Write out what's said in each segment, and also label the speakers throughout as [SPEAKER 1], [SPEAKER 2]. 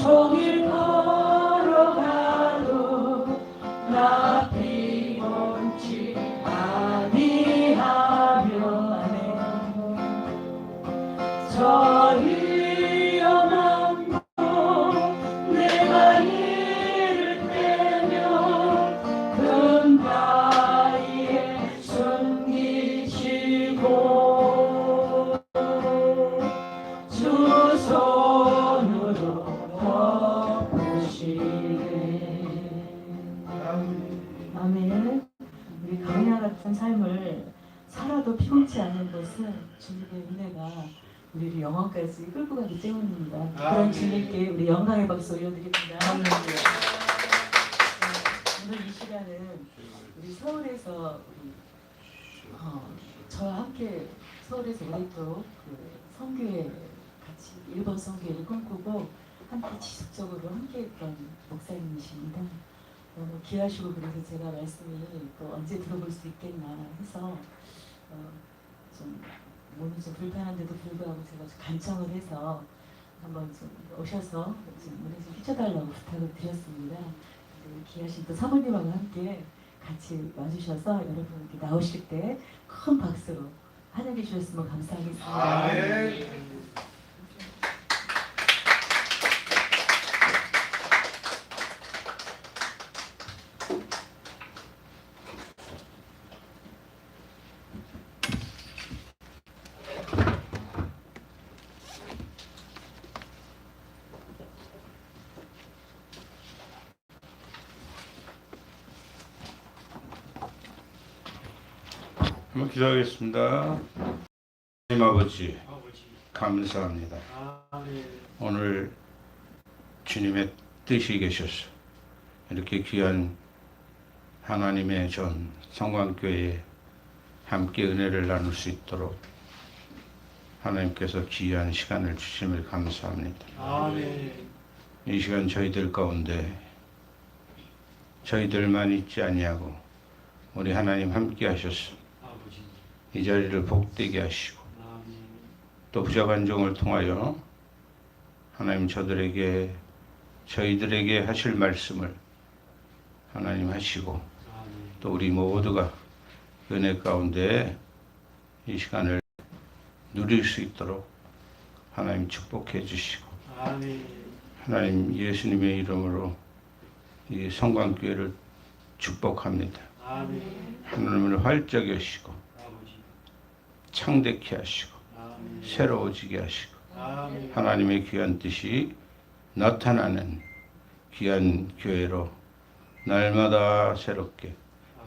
[SPEAKER 1] 종일 걸어가도 나 피곤치 아니하며 저 위험한 곳 내가 이를 때며 금바위에 숨기시고 주 손으로 덮으시네. 아멘. 우리 강야 같은 삶을 살아도 피곤치 않는 것은 주님의 은혜가 우리를 영원까지 끌고 가기 때문입니다. 그런 주님께 우리 영광의 박수 올려드립니다. 오늘 이 시간은 우리 서울에서 저와 함께 서울에서 오랫도록 선교회 같이 일본 선교회를 꿈꾸고 함께 지속적으로 함께했던 목사님이십니다. 너무 귀하시고 그래서 제가 말씀이 또 언제 들어볼 수 있겠나 해서 좀 몸이 좀 불편한데도 불구하고 제가 좀 간청을 해서 한번 좀 오셔서 좀 은혜 좀 끼쳐달라고 부탁을 드렸습니다. 귀하신 또 사모님하고 함께 같이 와주셔서 여러분 이렇게 나오실 때 큰 박수로 환영해 주셨으면 감사하겠습니다.
[SPEAKER 2] 한번 기도하겠습니다. 하나님 아버지 감사합니다. 오늘 주님의 뜻이 계셔서 이렇게 귀한 하나님의 전 성광교회에 함께 은혜를 나눌 수 있도록 하나님께서 귀한 시간을 주심을 감사합니다. 이 시간 저희들 가운데 저희들만 있지 아니하고 우리 하나님 함께 하셔서 이 자리를 복되게 하시고 또 부자간종을 통하여 하나님 저희들에게 하실 말씀을 하나님 하시고 또 우리 모두가 은혜 가운데 이 시간을 누릴 수 있도록 하나님 축복해 주시고 하나님 예수님의 이름으로 이 성광교회를 축복합니다. 하나님을 활짝 여시고 창대케 하시고 새로워지게 하시고 하나님의 귀한 뜻이 나타나는 귀한 교회로 날마다 새롭게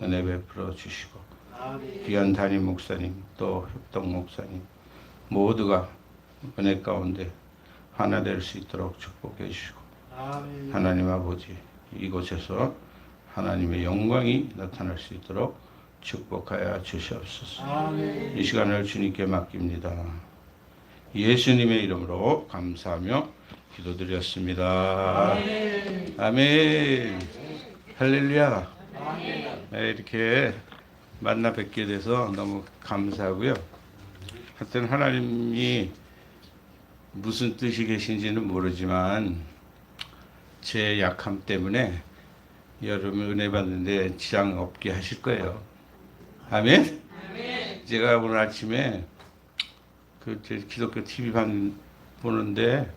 [SPEAKER 2] 은혜 베풀어 주시고 귀한 담임 목사님 또 협동 목사님 모두가 은혜 가운데 하나 될 수 있도록 축복해 주시고 하나님 아버지 이곳에서 하나님의 영광이 나타날 수 있도록 축복하여 주시옵소서. 이 시간을 주님께 맡깁니다. 예수님의 이름으로 감사하며 기도드렸습니다. 아멘. 할렐루야. 네, 이렇게 만나 뵙게 돼서 너무 감사하고요. 하여튼 하나님이 무슨 뜻이 계신지는 모르지만 제 약함 때문에 여러분 은혜 받는데 지장 없게 하실 거예요. 아멘? 제가 오늘 아침에 기독교 TV 보는데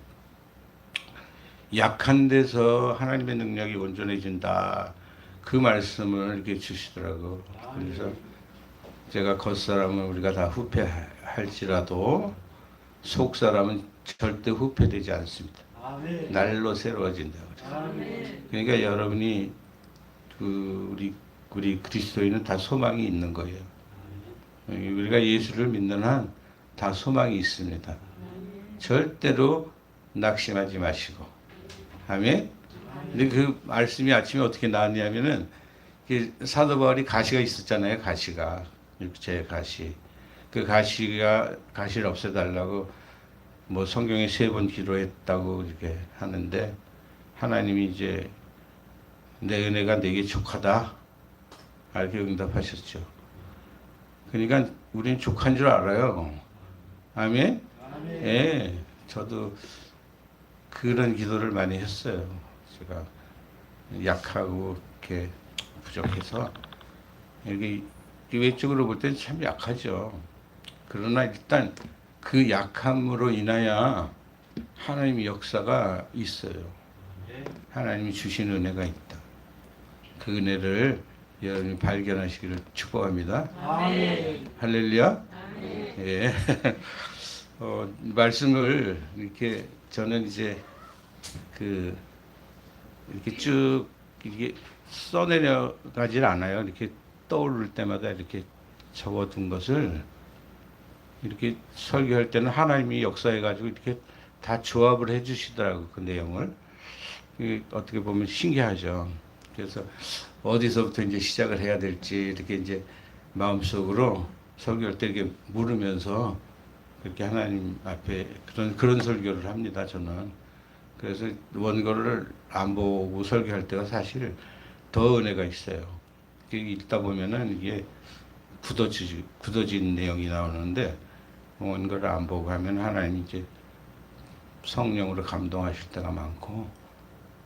[SPEAKER 2] 약한 데서 하나님의 능력이 온전해진다. 그 말씀을 이렇게 주시더라고. 그래서 제가 겉사람은 우리가 다 후패할지라도 속사람은 절대 후패되지 않습니다. 날로 새로워진다. 그러니까 여러분이 우리 그리스도인은 다 소망이 있는 거예요. 우리가 예수를 믿는 한 다 소망이 있습니다. 절대로 낙심하지 마시고. 아멘. 근데 그 말씀이 아침에 어떻게 나왔냐면은 사도 바울이 가시가 있었잖아요. 가시가 육체의 가시. 그 가시를 없애달라고 뭐 성경에 3번 기도했다고 이렇게 하는데 하나님이 이제 내 은혜가 내게 족하다 이렇게 응답하셨죠. 그러니까 우리는 족한 줄 알아요. 아멘. 예, 저도 그런 기도를 많이 했어요. 제가 약하고 이렇게 부족해서 이게 외적으로 볼 때는 참 약하죠. 그러나 일단 그 약함으로 인하여 하나님의 역사가 있어요. 하나님이 주신 은혜가 있다. 그 은혜를 여러분이 발견하시기를 축복합니다.
[SPEAKER 3] 아멘.
[SPEAKER 2] 할렐루야.
[SPEAKER 1] 아멘.
[SPEAKER 2] 예. 말씀을 이렇게 저는 이제 그 이렇게 쭉 이게 써내려 가질 않아요. 이렇게 떠오를 때마다 이렇게 적어둔 것을 이렇게 설교할 때는 하나님이 역사해 가지고 이렇게 다 조합을 해 주시더라고 그 내용을. 이게 어떻게 보면 신기하죠. 그래서 어디서부터 이제 시작을 해야 될지 이렇게 이제 마음속으로 설교할 때 이렇게 물으면서 그렇게 하나님 앞에 그런 설교를 합니다. 저는. 그래서 원고를 안 보고 설교할 때가 사실 더 은혜가 있어요. 읽다 보면은 이게 굳어진 내용이 나오는데 원고를 안 보고 하면 하나님이 이제 성령으로 감동하실 때가 많고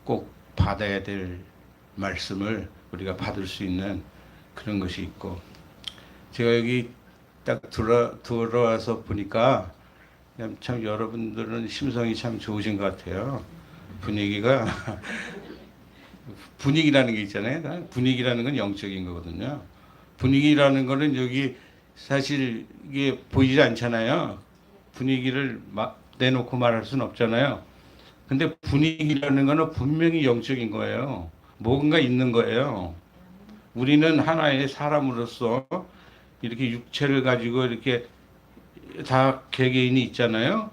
[SPEAKER 2] 꼭 받아야 될 말씀을 우리가 받을 수 있는 그런 것이 있고 제가 여기 딱 들어와서 보니까 참 여러분들은 심성이 참 좋으신 것 같아요. 분위기가 분위기라는 게 있잖아요. 분위기라는 건 영적인 거거든요. 분위기라는 거는 여기 사실 이게 보이지 않잖아요. 분위기를 내놓고 말할 수는 없잖아요. 근데 분위기라는 거는 분명히 영적인 거예요. 뭔가 있는 거예요. 우리는 하나의 사람으로서 이렇게 육체를 가지고 이렇게 다 개개인이 있잖아요.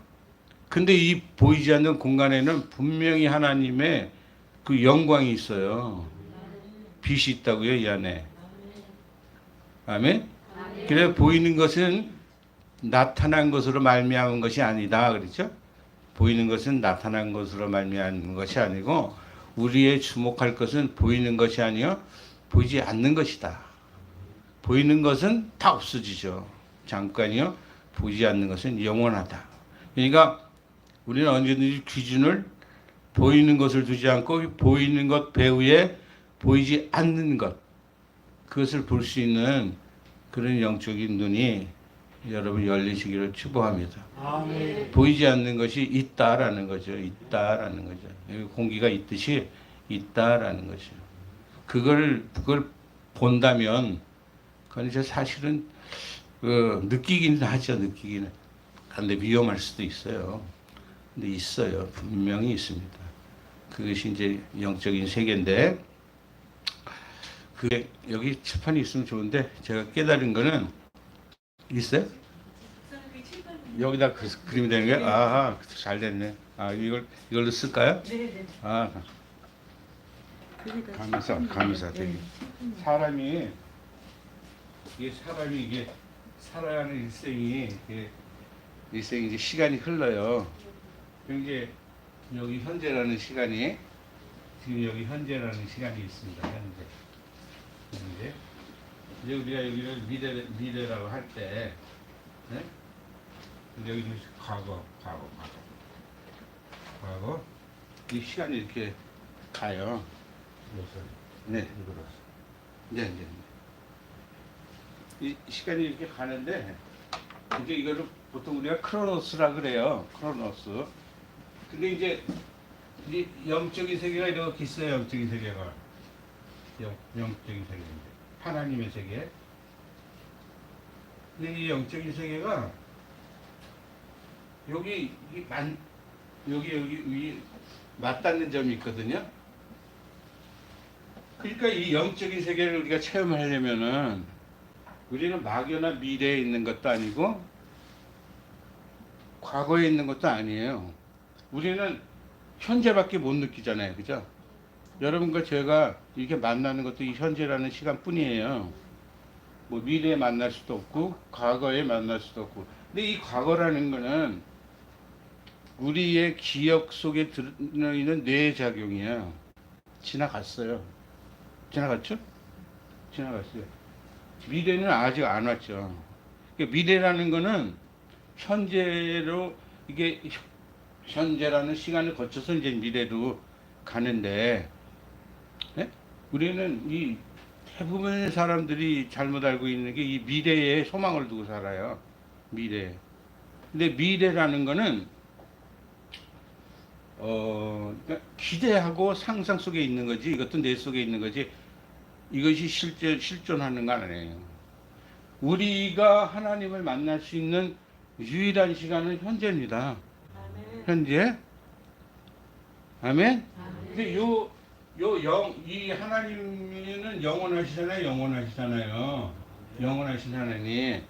[SPEAKER 2] 근데 이 보이지 않는 공간에는 분명히 하나님의 그 영광이 있어요. 빛이 있다고요, 이 안에. 아멘? 그래 보이는 것은 나타난 것으로 말미암은 것이 아니다. 그렇죠? 보이는 것은 나타난 것으로 말미암은 것이 아니고 우리의 주목할 것은 보이는 것이 아니요 보이지 않는 것이다. 보이는 것은 다 없어지죠. 잠깐이요. 보이지 않는 것은 영원하다. 그러니까 우리는 언제든지 기준을 보이는 것을 두지 않고 보이는 것 배후에 보이지 않는 것 그것을 볼 수 있는 그런 영적인 눈이 여러분 열리시기를 축복합니다.
[SPEAKER 3] 아멘.
[SPEAKER 2] 보이지 않는 것이 있다라는 거죠. 있다라는 거죠. 공기가 있듯이 있다라는 거죠. 그걸 본다면 그건 이제 사실은 느끼기는 하죠. 느끼기는. 그런데 위험할 수도 있어요. 근데 있어요. 분명히 있습니다. 그것이 이제 영적인 세계인데 그게 여기 칠판이 있으면 좋은데 제가 깨달은 거는 있어요? 여기다 그리면 되는 거예요? 아, 잘 됐네. 아, 이걸로 쓸까요?
[SPEAKER 1] 네네.
[SPEAKER 2] 아, 감사 되게. 사람이 이게 살아가는 일생이 이제 시간이 흘러요. 이제 여기 현재라는 시간이 지금 여기 현재라는 시간이 있습니다. 현재. 이제 우리가 여기를 미래라고 할 때, 네? 여기는 과거. 이 시간이 이렇게 가요. 네. 네. 이 시간이 이렇게 가는데, 이제 이거를 보통 우리가 크로노스라 그래요. 크로노스. 근데 이제 이 영적인 세계가 이렇게 있어요. 영적인 세계가. 영적인 세계인데. 하나님의 세계. 근데 이 영적인 세계가 여기 맞닿는 점이 있거든요. 그러니까 이 영적인 세계를 우리가 체험하려면은 우리는 막연한 미래에 있는 것도 아니고 과거에 있는 것도 아니에요. 우리는 현재밖에 못 느끼잖아요. 그죠? 여러분과 제가 이렇게 만나는 것도 이 현재라는 시간뿐이에요. 뭐 미래에 만날 수도 없고 과거에 만날 수도 없고. 근데 이 과거라는 거는 우리의 기억 속에 들어있는 뇌의 작용이에요. 지나갔어요. 지나갔죠? 지나갔어요. 미래는 아직 안 왔죠. 그러니까 미래라는 거는 현재로 이게 현재라는 시간을 거쳐서 이제 미래로 가는데, 예? 우리는 이 대부분의 사람들이 잘못 알고 있는 게 이 미래에 소망을 두고 살아요. 미래. 근데 미래라는 거는 그러니까 기대하고 상상 속에 있는 거지, 이것도 내 속에 있는 거지, 이것이 실존하는 건 아니에요. 우리가 하나님을 만날 수 있는 유일한 시간은 현재입니다. 현재. 아멘. 근데 이 하나님은 영원하시잖아요. 영원하신 하나님.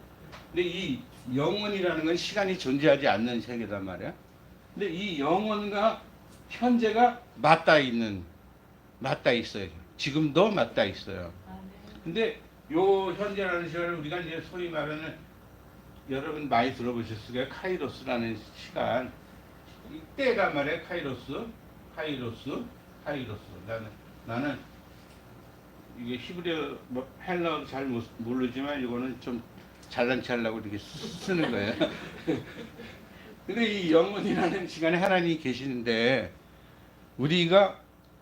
[SPEAKER 2] 근데 이 영원이라는 건 시간이 존재하지 않는 세계단 말이야. 근데 이 영원과 현재가 맞닿아 있어요. 지금도 맞닿아 있어요. 근데 요 현재라는 시간을 우리가 이제 소위 말하는, 여러분 많이 들어보셨을 거예요. 카이로스라는 시간. 이때가 말이에요. 카이로스. 나는 이게 히브리어 헬라어 잘 모르지만 이거는 좀 잘난 체 하려고 이렇게 쓰는 거예요. 근데 이 영혼이라는 시간에 하나님이 계시는데, 우리가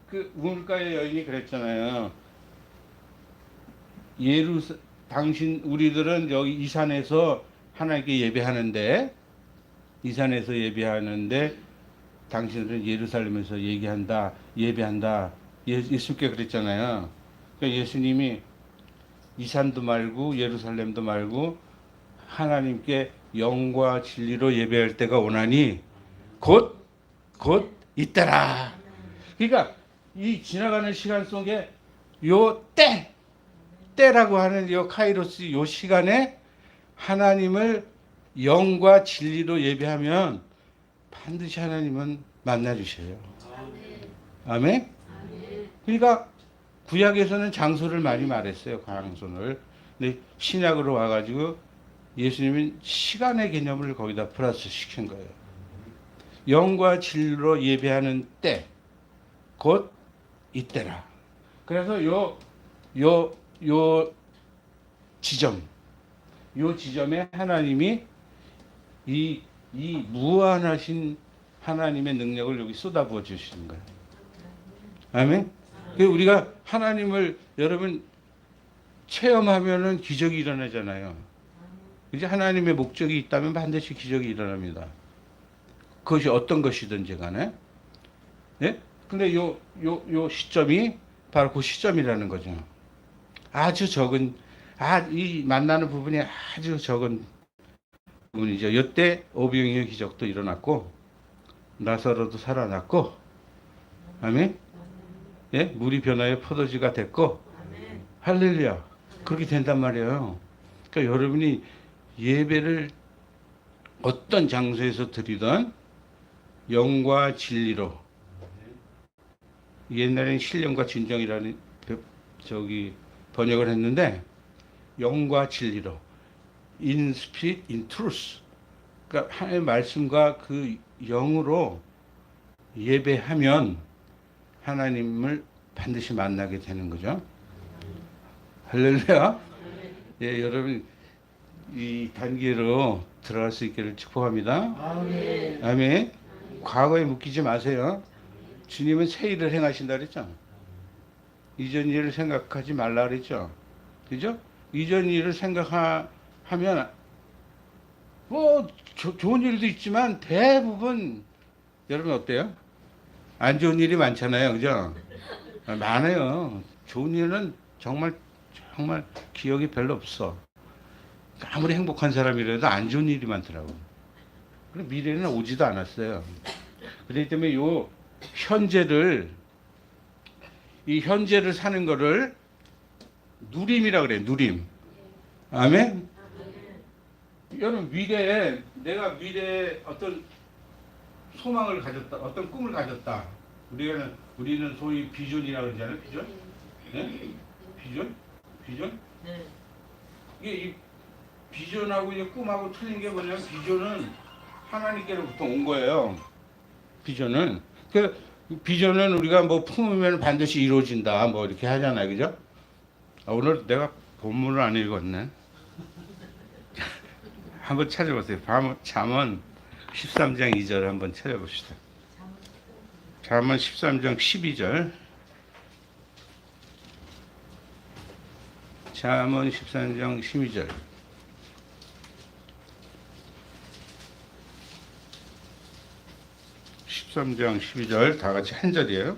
[SPEAKER 2] 그 우물가의 여인이 그랬잖아요. 우리들은 여기 이 산에서 하나님께 예배하는데, 당신들은 예루살렘에서 예배한다. 예수님께 그랬잖아요. 그러니까 예수님이 이 산도 말고 예루살렘도 말고 하나님께 영과 진리로 예배할 때가 오나니 곧 이때라. 그러니까 이 지나가는 시간 속에 요 때라고 하는 요 카이로스 요 시간에 하나님을 영과 진리로 예배하면 반드시 하나님은 만나 주셔요. 아멘. 그러니까 구약에서는 장소를 많이 말했어요. 장소를. 근데 신약으로 와가지고 예수님은 시간의 개념을 거기다 플러스 시킨 거예요. 영과 진리로 예배하는 때, 곧 이때라. 그래서 요 지점에 하나님이 이 무한하신 하나님의 능력을 여기 쏟아부어 주시는 거예요. 아멘. 우리가 하나님을 여러분 체험하면은 기적이 일어나잖아요. 이제 하나님의 목적이 있다면 반드시 기적이 일어납니다. 그것이 어떤 것이든지 간에. 예? 근데 요 시점이 바로 그 시점이라는 거죠. 아주 적은, 이 만나는 부분이 아주 적은 부분이죠. 이때 오병이어 기적도 일어났고, 나사로도 살아났고, 아멘? 예? 물이 변화해 포도주가 됐고, 할렐루야. 그렇게 된단 말이에요. 그러니까 여러분이 예배를 어떤 장소에서 드리던 영과 진리로, 옛날에는 신령과 진정이라는 번역을 했는데, 영과 진리로, in spirit, in truth. 그러니까 하나님의 말씀과 그 영으로 예배하면 하나님을 반드시 만나게 되는 거죠. 할렐루야. 예, 여러분 이 단계로 들어갈 수 있기를 축복합니다. 아멘. 아멘. 과거에 묶이지 마세요. 주님은 새 일을 행하신다 그랬죠. 이전 일을 생각하지 말라 그랬죠. 그죠? 이전 일을 생각하면 뭐 좋은 일도 있지만 대부분 여러분 어때요? 안 좋은 일이 많잖아요. 그죠? 많아요. 좋은 일은 정말 기억이 별로 없어. 아무리 행복한 사람이라도 안 좋은 일이 많더라고. 그럼 미래는 오지도 않았어요. 그렇기 때문에 이 현재를 사는 거를 누림이라 그래요. 누림. 아멘? 여러분 내가 미래에 어떤 소망을 가졌다, 어떤 꿈을 가졌다. 우리는 소위 비전이라고 그러잖아요. 비전? 네? 비전?
[SPEAKER 1] 네.
[SPEAKER 2] 이게 이 비전하고 이제 꿈하고 틀린 게 뭐냐면, 비전은 하나님께로부터 온 거예요. 비전은. 비전은 우리가 뭐 품으면 반드시 이루어진다, 뭐 이렇게 하잖아요. 그죠? 오늘 내가 본문을 안 읽었네. 한번 찾아보세요. 잠언 13장 2절 한번 찾아봅시다. 잠언 13장 12절. 잠언 13장 12절. (13장 12절) 다 같이 한 절이에요.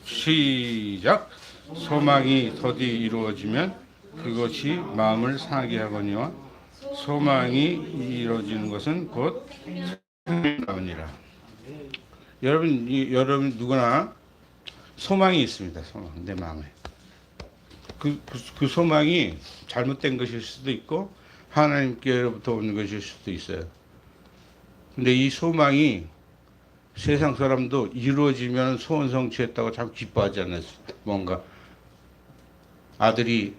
[SPEAKER 2] 시작. 소망이 더디 이루어지면 그것이 마음을 상하게 하거니와 소망이 이루어지는 것은 곧 생명이니라. 여러분 누구나 소망이 있습니다. 소망, 내 마음에. 그 소망이 잘못된 것일 수도 있고 하나님께로부터 오는 것일 수도 있어요. 근데 이 소망이 세상 사람도 이루어지면 소원 성취했다고 참 기뻐하지 않았습니까? 뭔가 아들이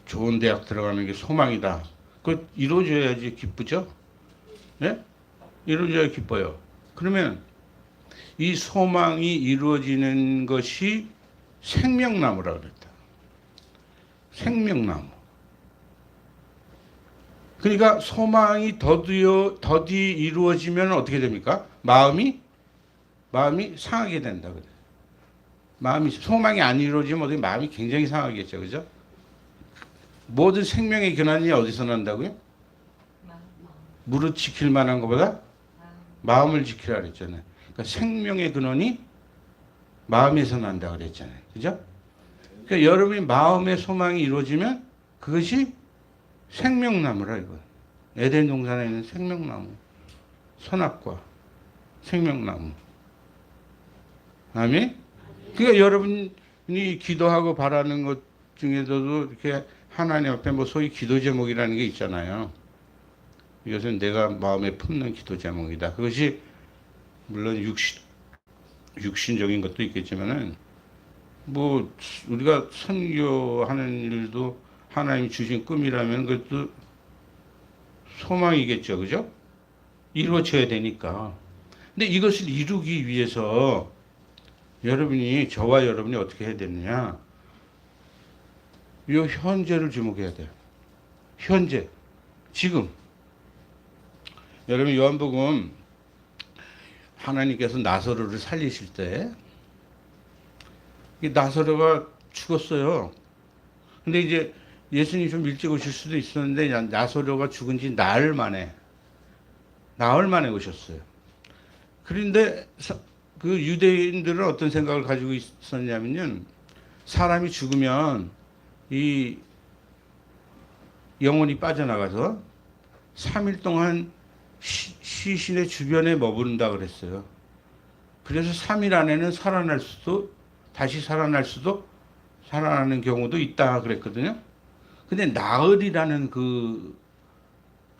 [SPEAKER 2] 좋은 대학 들어가는 게 소망이다. 그 이루어져야지 기쁘죠? 네? 이루어져야 기뻐요. 그러면 이 소망이 이루어지는 것이 생명나무라고 그랬다. 생명나무. 그러니까 소망이 더디 이루어지면 어떻게 됩니까? 마음이 상하게 된다 그래. 소망이 안 이루어지면 어떻게 마음이 굉장히 상하겠죠, 그죠? 모든 생명의 근원이 어디서 난다고요? 무릇 지킬 만한 것보다 마음을 지키라 그랬잖아요. 그러니까 생명의 근원이 마음에서 난다 그랬잖아요, 그죠? 그러니까 여러분이 마음의 소망이 이루어지면 그것이 생명나무라 이거. 에덴 동산에 있는 생명나무, 선악과 생명나무. 아멘. 그러니까 여러분이 기도하고 바라는 것 중에서도 이렇게 하나님 앞에 뭐 소위 기도 제목이라는 게 있잖아요. 이것은 내가 마음에 품는 기도 제목이다. 그것이 물론 육신적인 것도 있겠지만은 뭐 우리가 선교하는 일도 하나님이 주신 꿈이라면 그것도 소망이겠죠, 그죠? 이루어져야 되니까. 근데 이것을 이루기 위해서 저와 여러분이 어떻게 해야 되느냐? 이 현재를 주목해야 돼요. 현재, 지금. 여러분 요한복음 하나님께서 나사로를 살리실 때 이 나사로가 죽었어요. 근데 이제 예수님이 좀 일찍 오실 수도 있었는데 나사로가 죽은 지 나흘 만에 오셨어요. 그런데 그 유대인들은 어떤 생각을 가지고 있었냐면요. 사람이 죽으면 이 영혼이 빠져나가서 3일 동안 시신의 주변에 머무른다 그랬어요. 그래서 3일 안에는 다시 살아나는 경우도 있다 그랬거든요. 근데 나흘이라는 그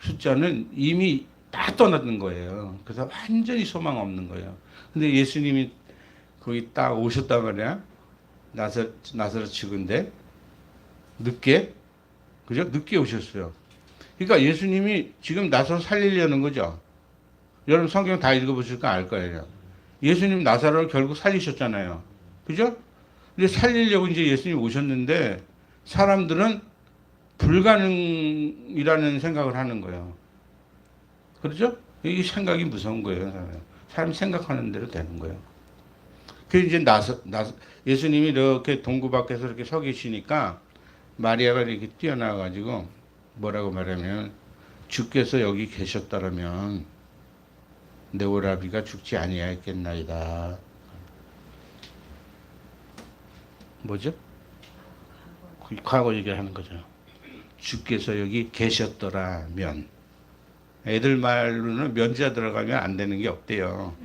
[SPEAKER 2] 숫자는 이미 다 떠났는 거예요. 그래서 완전히 소망 없는 거예요. 근데 예수님이 거기 딱 오셨단 말이야. 나사로 죽은데 늦게, 그죠? 늦게 오셨어요. 그러니까 예수님이 지금 나사로 살리려는 거죠. 여러분 성경 다 읽어보실까 알 거예요. 예수님 나사로를 결국 살리셨잖아요. 그죠? 근데 살리려고 이제 예수님이 오셨는데 사람들은 불가능이라는 생각을 하는 거예요. 그렇죠? 이 생각이 무서운 거예요. 사람이 생각하는 대로 되는 거예요. 그래서 이제 예수님이 이렇게 동구 밖에서 이렇게 서 계시니까 마리아가 이렇게 뛰어나와가지고 뭐라고 말하면 주께서 여기 계셨다라면 내 오라비가 죽지 아니하였겠나이다. 뭐죠? 과거 얘기하는 거죠. 주께서 여기 계셨더라면. 애들 말로는 면자 들어가면 안 되는 게 없대요.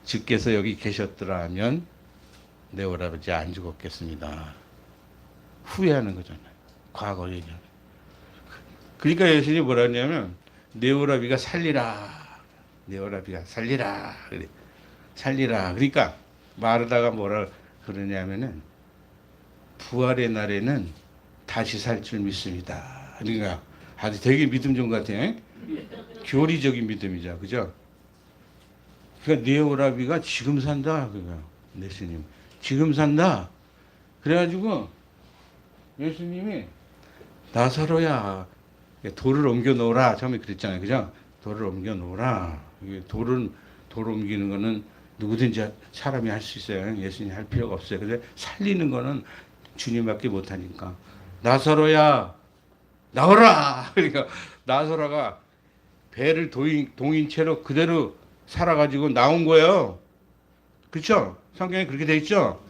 [SPEAKER 2] 주께서 여기 계셨더라면 내 오라버지 안 죽었겠습니다. 후회하는 거잖아요. 과거 얘기하는. 그러니까 예수님이 뭐라 했냐면 내 오라비가 살리라. 내 오라비가 살리라. 그래. 살리라. 그러니까 말하다가 뭐라 그러냐면은 부활의 날에는 다시 살 줄 믿습니다. 그러니까 아주 되게 믿음 좀 같아요. 교리적인 믿음이죠. 그죠? 그러니까 네 오라비가 지금 산다. 그거 예수님 지금 산다. 그래가지고 예수님이 나사로야 돌을 옮겨 놓으라. 처음에 그랬잖아요. 그죠? 돌을 옮겨 놓으라. 이게 돌 옮기는 거는 누구든지 사람이 할 수 있어요. 예수님이 할 필요가 없어요. 근데 살리는 거는 주님밖에 못 하니까. 나사로야, 나오라! 그러니까 나사로가 배를 동인 채로 그대로 살아가지고 나온 거예요. 그렇죠? 성경에 그렇게 돼 있죠?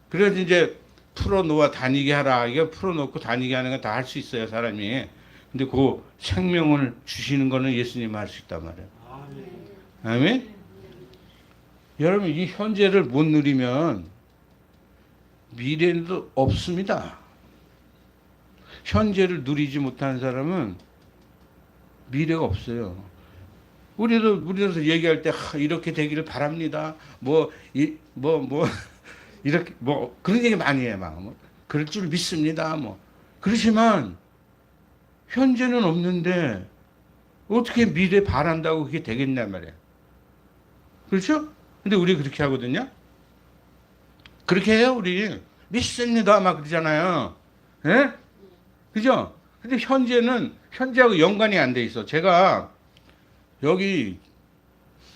[SPEAKER 2] 그래서 이제 풀어놓아 다니게 하라. 이게 풀어놓고 다니게 하는 건 다 할 수 있어요, 사람이. 근데 그 생명을 주시는 거는 예수님이 할 수 있단 말이에요. 아멘? 여러분, 이 현재를 못 누리면 미래도 없습니다. 현재를 누리지 못하는 사람은 미래가 없어요. 우리도 얘기할 때 이렇게 되기를 바랍니다. 이렇게 그런 얘기 많이 해. 그럴 줄 믿습니다. 그렇지만 현재는 없는데 어떻게 미래 바란다고 그게 되겠냔 말이야. 그렇죠? 근데 우리 그렇게 하거든요. 그렇게 해요, 우리. 믿습니다. 막 그러잖아요. 예? 그죠? 근데 현재하고 연관이 안 돼 있어. 제가 여기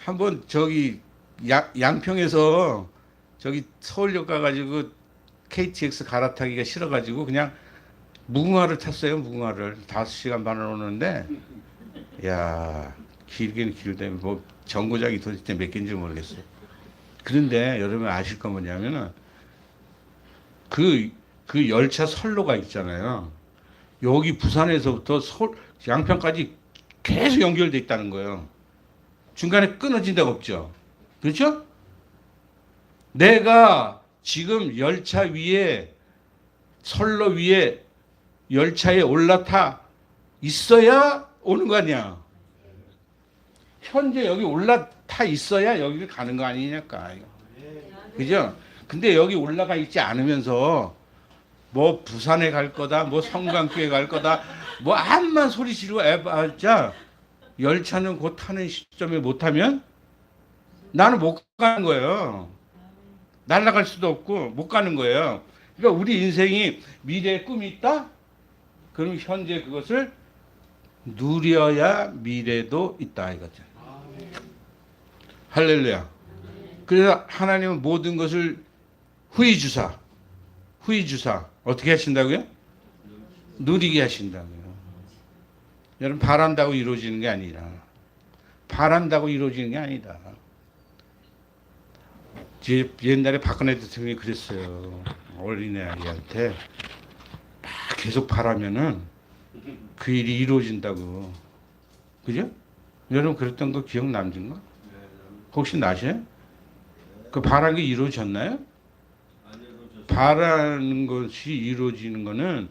[SPEAKER 2] 한번 양평에서 서울역 가가지고 KTX 갈아타기가 싫어가지고 그냥 무궁화를 탔어요. 무궁화를 5시간 반을 오는데, 야, 길기는 길대. 정거장이 도대체 몇 개인지 모르겠어요. 그런데 여러분 아실 거 뭐냐면은 그 열차 선로가 있잖아요. 여기 부산에서부터 양평까지 계속 연결돼 있다는 거예요. 중간에 끊어진 데가 없죠. 그렇죠? 내가 지금 열차 위에, 선로 위에 열차에 올라타 있어야 오는 거 아니야. 현재 여기 올라타 있어야 여기를 가는 거 아니냐까. 그죠? 근데 여기 올라가 있지 않으면서 부산에 갈 거다, 성강교회 갈 거다, 암만 소리 지르고 애봐자 열차는 곧 타는 시점에 못 타면 나는 못 가는 거예요. 날아갈 수도 없고 못 가는 거예요. 그러니까 우리 인생이 미래에 꿈이 있다? 그럼 현재 그것을 누려야 미래도 있다 이거죠. 할렐루야. 그래서 하나님은 모든 것을 후히 주사 어떻게 하신다고요? 누리게 하신다고요. 여러분, 바란다고 이루어지는 게 아니라, 바란다고 이루어지는 게 아니다. 옛날에 박근혜 대통령이 그랬어요. 어린애한테 막 계속 바라면은 그 일이 이루어진다고. 그죠? 여러분 그랬던 거 기억 남진가? 혹시 나세요? 그 바란 게 이루어졌나요? 바라는 것이 이루어지는 거는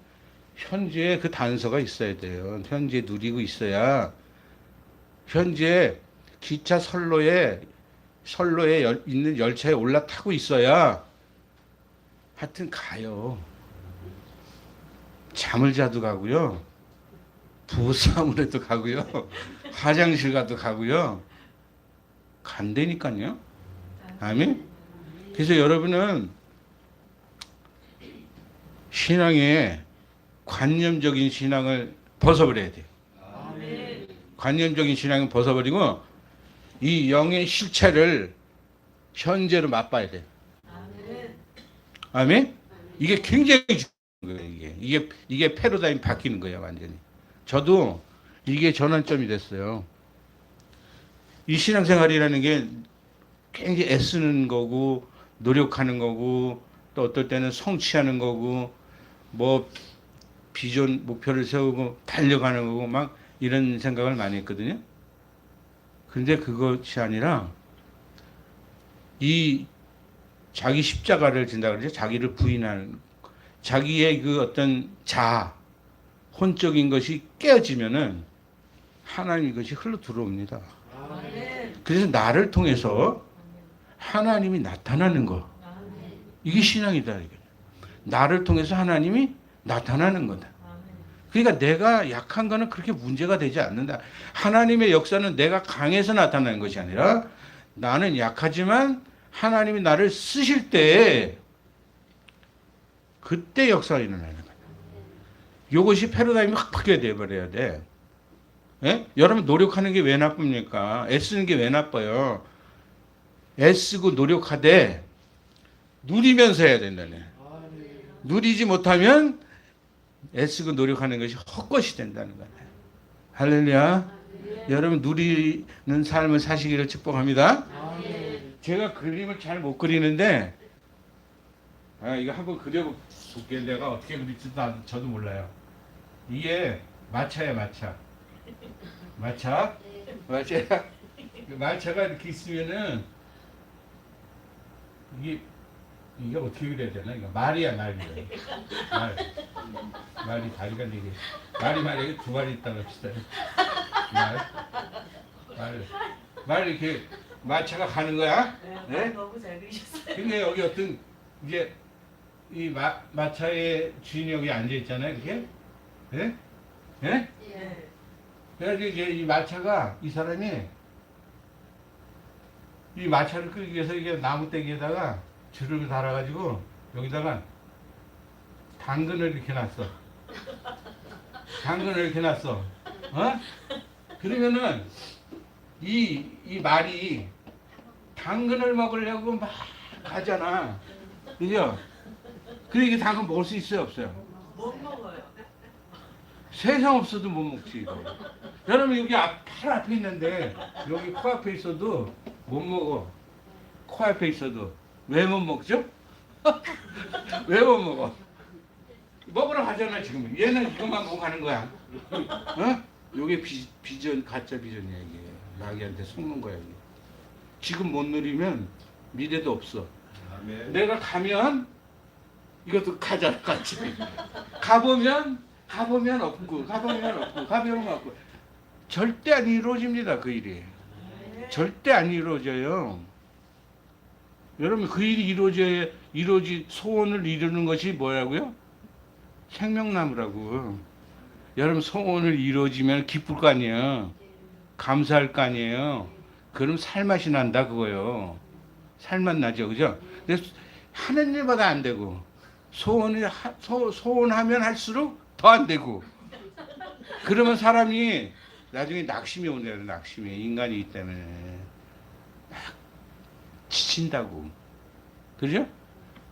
[SPEAKER 2] 현재 그 단서가 있어야 돼요. 현재 누리고 있어야, 현재 기차 선로에 있는 열차에 올라타고 있어야 하여튼 가요. 잠을 자도 가고요. 부부싸움을 해도 가고요. 화장실 가도 가고요. 간다니까요. 아멘? 그래서 여러분은 신앙에 관념적인 신앙을 벗어버려야 돼요. 관념적인 신앙을 벗어버리고 이 영의 실체를 현재로 맛봐야 돼요. 아멘? 이게 굉장히 중요한 거예요. 이게 패러다임 바뀌는 거예요, 완전히. 저도 이게 전환점이 됐어요. 이 신앙생활이라는 게 굉장히 애쓰는 거고, 노력하는 거고, 또 어떨 때는 성취하는 거고, 비전, 목표를 세우고 달려가는 거고, 막 이런 생각을 많이 했거든요. 근데 그것이 아니라, 이 자기 십자가를 진다 그러죠. 자기를 부인하는, 자기의 그 어떤 혼적인 것이 깨어지면은 하나님 것이 흘러 들어옵니다. 그래서 나를 통해서 하나님이 나타나는 거. 이게 신앙이다. 나를 통해서 하나님이 나타나는 거다. 그러니까 내가 약한 거는 그렇게 문제가 되지 않는다. 하나님의 역사는 내가 강해서 나타나는 것이 아니라 나는 약하지만 하나님이 나를 쓰실 때 그때 역사가 일어나는 거예요. 이것이 패러다임이 확 바뀌어야 돼버려야 돼. 예? 여러분 노력하는 게 왜 나쁩니까? 애쓰는 게 왜 나빠요? 애쓰고 노력하되 누리면서 해야 된다네. 누리지 못하면 애쓰고 노력하는 것이 헛것이 된다는 거예요. 할렐루야. 여러분 누리는 삶을 사시기를 축복합니다. 제가 그림을 잘 못 그리는데 이거 한번 그려볼게요. 내가 어떻게 그릴지 저도 몰라요. 이게 마차야 마차. 마차. 마차가 이렇게 있으면은 이게 어떻게 그려야 되나? 이거 말이야. 말이 다리가 4개. 말이 두 마리 있다고 합시다. 말 이렇게 마차가 가는 거야.
[SPEAKER 1] 네? 너무 잘 그리셨어요.
[SPEAKER 2] 근데 여기 어떤 이제 이 마차의 주인이 여기 앉아 있잖아요. 이렇게. 예? 예?
[SPEAKER 1] 네.
[SPEAKER 2] 그래서 이제 이 마차가 이 사람이 이 마차를 끌기 위해서 이게 나무떼기에다가 줄을 달아가지고 여기다가 당근을 이렇게 놨어. 당근을 이렇게 놨어. 어? 그러면은 이 말이 당근을 먹으려고 막 가잖아. 그죠? 그래 이게 당근 먹을 수 있어요, 없어요?
[SPEAKER 1] 못 먹어요.
[SPEAKER 2] 세상 없어도 못 먹지 이거. 여러분 여기 팔 앞에 있는데 여기 코앞에 있어도 못 먹어. 코앞에 있어도 왜 못 먹죠? 왜 못 먹어? 먹으러 가잖아 지금. 얘는 이것만 보고 가는 거야. 어? 요게 비전 가짜 비전이야 이게. 마귀한테 속는 거야 이게. 지금 못 누리면 미래도 없어. 내가 가면 이것도 가잖아 같이. 가보면 없고 가보면 없고 절대 안 이루어집니다 그 일이. 절대 안 이루어져요. 여러분 그 일이 이루어지 소원을 이루는 것이 뭐라고요? 생명나무라고. 여러분 소원을 이루어지면 기쁠 거 아니에요. 감사할 거 아니에요. 그럼 살맛이 난다 그거요. 살맛 나죠, 그죠? 근데 하는 일마다 안 되고 소원하면 할수록 더 안 되고 그러면 사람이 나중에 낙심이 오네요. 낙심이 인간이기 때문에 지친다고. 그죠?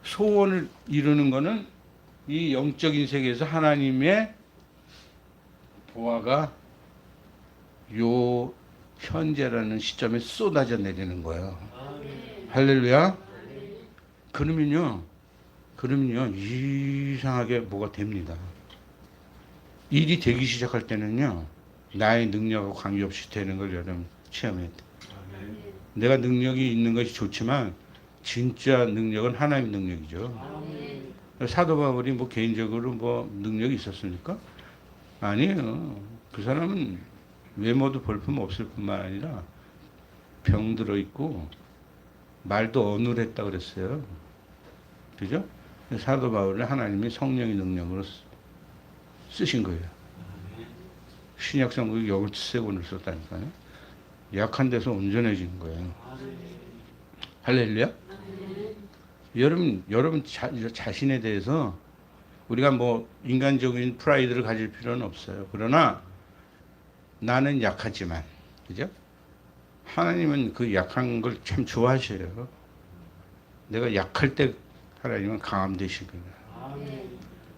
[SPEAKER 2] 소원을 이루는 거는 이 영적인 세계에서 하나님의 보화가 요 현재라는 시점에 쏟아져 내리는 거예요. 할렐루야. 그러면요 이상하게 뭐가 됩니다. 일이 되기 시작할 때는요 나의 능력하고 관계없이 되는 걸 여러분 체험해야 돼. 내가 능력이 있는 것이 좋지만 진짜 능력은 하나님의 능력이죠. 사도 바울이 뭐 개인적으로 뭐 능력이 있었습니까? 아니에요. 그 사람은 외모도 볼품 없을 뿐만 아니라 병들어 있고 말도 어눌했다 그랬어요. 그죠? 사도 바울을 하나님이 성령의 능력으로 쓰신 거예요. 신약 성경이 13권을 썼다니까요. 약한 데서 온전해진 거예요. 할렐루야? 여러분 자신에 대해서 우리가 뭐 인간적인 프라이드를 가질 필요는 없어요. 그러나 나는 약하지만, 그죠? 하나님은 그 약한 걸 참 좋아하셔요. 내가 약할 때 하나님은 강함 되시거든요.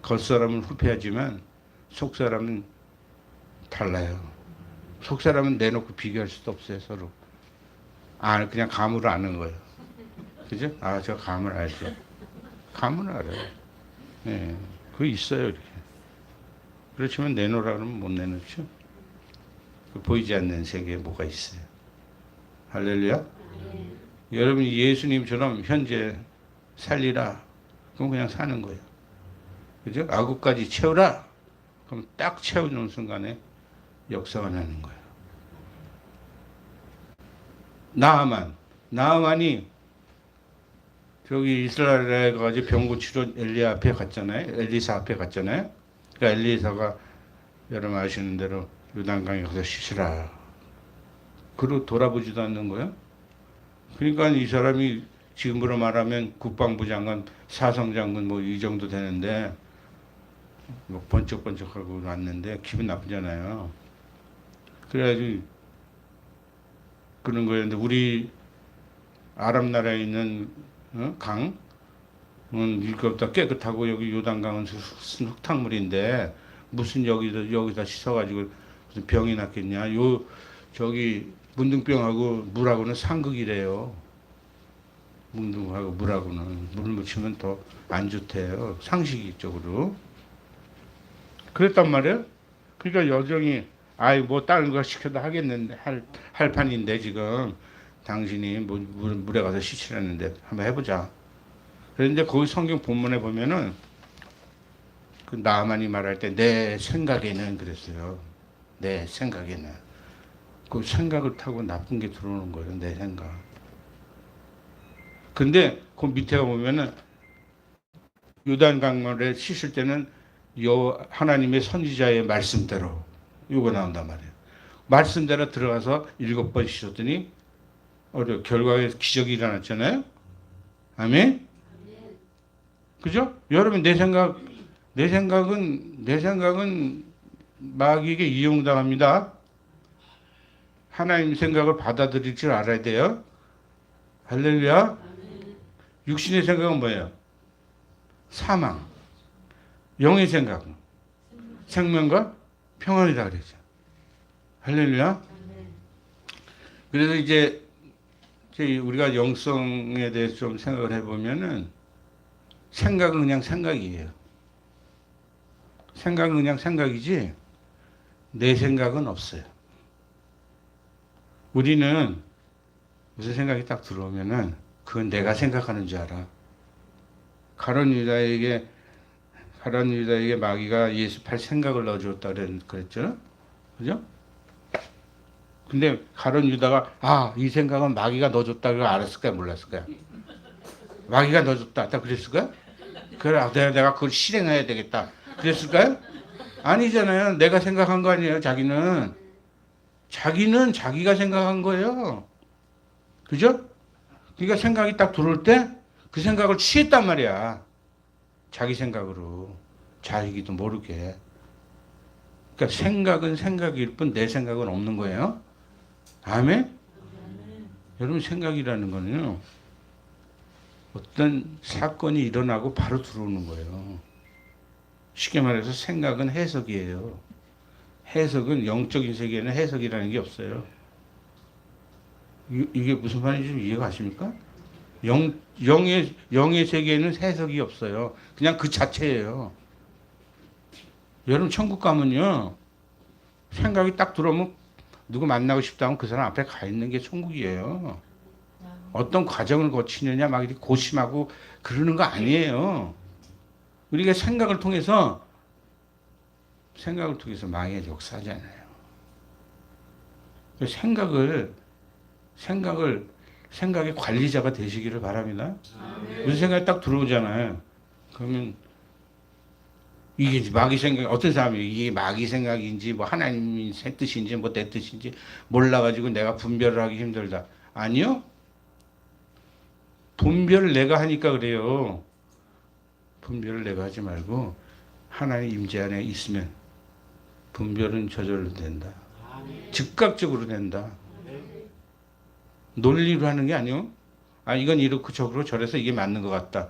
[SPEAKER 2] 겉사람은 후패하지만 속사람은 달라요. 속사람은 내놓고 비교할 수도 없어요, 서로. 그냥 감으로 아는 거예요. 그죠? 저 감을 알죠. 감은 알아요. 네, 그거 있어요, 이렇게. 그렇지만 내놓으라 그러면 못 내놓죠. 보이지 않는 세계에 뭐가 있어요. 할렐루야. 여러분이 예수님처럼 현재 살리라. 그럼 그냥 사는 거예요. 그죠? 아구까지 채우라. 그럼 딱 채우는 순간에 역사가 나는 거예요. 나아만이 저기 이스라엘에 가서 병 고치러 엘리사 앞에 갔잖아요. 그러니까 엘리사가 여러분 아시는 대로 요단강에 가서 씻으라. 그러고 돌아보지도 않는 거예요. 그러니까 이 사람이 지금으로 말하면 국방부 장관, 사성장군 뭐 이 정도 되는데 뭐 번쩍번쩍하고 왔는데 기분 나쁘잖아요. 그래가지고 그런 거였는데 우리 아랍 나라에 있는 강은 이것보다 깨끗하고 여기 요단강은 흙탕물인데 무슨 여기다 씻어가지고 무슨 병이 났겠냐? 저기 문둥병하고 물하고는 상극이래요. 문둥하고 물하고는 물 묻히면 더 안 좋대요. 상식적으로. 그랬단 말이에요. 그러니까 여정이 아이 뭐 다른 거 시켜도 하겠는데 할 판인데 지금 당신이 뭐 물에 가서 씻으라는데 한번 해보자. 그런데 거기 성경 본문에 보면은 그 나아만이 말할 때 내 생각에는 그랬어요. 내 생각에는 그 생각을 타고 나쁜 게 들어오는 거예요. 내 생각. 근데 그 밑에 보면은 요단강물에 씻을 때는 하나님의 선지자의 말씀대로 요거 나온단 말이에요. 말씀대로 들어가서 7번 씻었더니 결과에 기적이 일어났잖아요. 아멘. 그죠? 여러분 내 생각은 마귀에게 이용당합니다. 하나님 생각을 받아들일 줄 알아야 돼요. 할렐루야. 육신의 생각은 뭐예요? 사망. 영의 생각은 생명과 평안이다 그랬죠. 할렐루야. 그래서 이제 우리가 영성에 대해서 좀 생각을 해보면은 생각은 그냥 생각이에요. 생각은 그냥 생각이지 내 생각은 없어요. 우리는 무슨 생각이 딱 들어오면은 그건 내가 생각하는 줄 알아. 가룟 유다에게 마귀가 예수 팔 생각을 넣어줬다 그랬죠. 그죠? 근데 가룟 유다가 이 생각은 마귀가 넣어줬다고 알았을까요? 몰랐을까요? 마귀가 넣어줬다. 딱 그랬을까요? 그래, 내가 그걸 실행해야 되겠다. 그랬을까요? 아니잖아요. 내가 생각한 거 아니에요. 자기는 자기가 생각한 거예요. 그죠? 그러니까 생각이 딱 들어올 때 그 생각을 취했단 말이야. 자기 생각으로. 자기도 모르게. 그러니까 생각은 생각일 뿐 내 생각은 없는 거예요. 아멘? 여러분 생각이라는 거는요. 어떤 사건이 일어나고 바로 들어오는 거예요. 쉽게 말해서 생각은 해석이에요. 해석은 영적인 세계에는 해석이라는 게 없어요. 이게 무슨 말인지 좀 이해가 가십니까? 영의 세계에는 해석이 없어요. 그냥 그 자체예요. 여러분 천국 가면요. 생각이 딱 들어오면 누구 만나고 싶다 하면 그 사람 앞에 가 있는 게 천국이에요. 어떤 과정을 거치느냐 막 이렇게 고심하고 그러는 거 아니에요. 우리가 생각을 통해서 망의 역사잖아요. 생각의 관리자가 되시기를 바랍니다. 무슨 생각이 딱 들어오잖아요. 그러면 이게 마귀 생각, 어떤 사람이 이게 마귀 생각인지 뭐 하나님의 뜻인지 뭐 내 뜻인지 몰라가지고 내가 분별을 하기 힘들다. 아니요. 분별을 내가 하니까 그래요. 분별을 내가 하지 말고 하나님 임재 안에 있으면 분별은 저절로 된다. 즉각적으로 된다. 논리로 하는 게 아니요. 이건 이렇고 저렇고 저래서 이게 맞는 것 같다.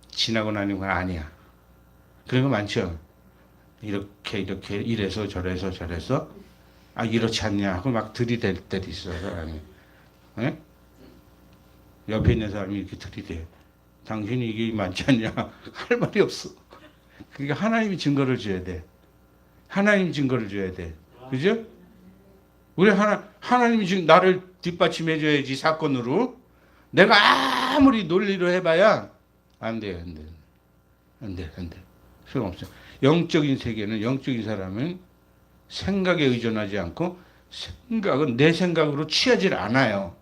[SPEAKER 2] 지나고 나는 건 아니야. 그런 거 많죠. 이렇게 이래서 저래서 이렇지 않냐 하고 막 들이댈 때도 있어요. 사람이. 네? 옆에 있는 사람이 이렇게 들이대. 당신이 이게 맞지 않냐 할 말이 없어. 그러니까 하나님이 증거를 줘야 돼. 하나님 증거를 줘야 돼. 그죠? 우리 하나님이 지금 나를 뒷받침해 줘야지 사건으로. 내가 아무리 논리로 해봐야 안 돼. 소용없어. 영적인 세계는 영적인 사람은 생각에 의존하지 않고 생각은 내 생각으로 취하지 않아요.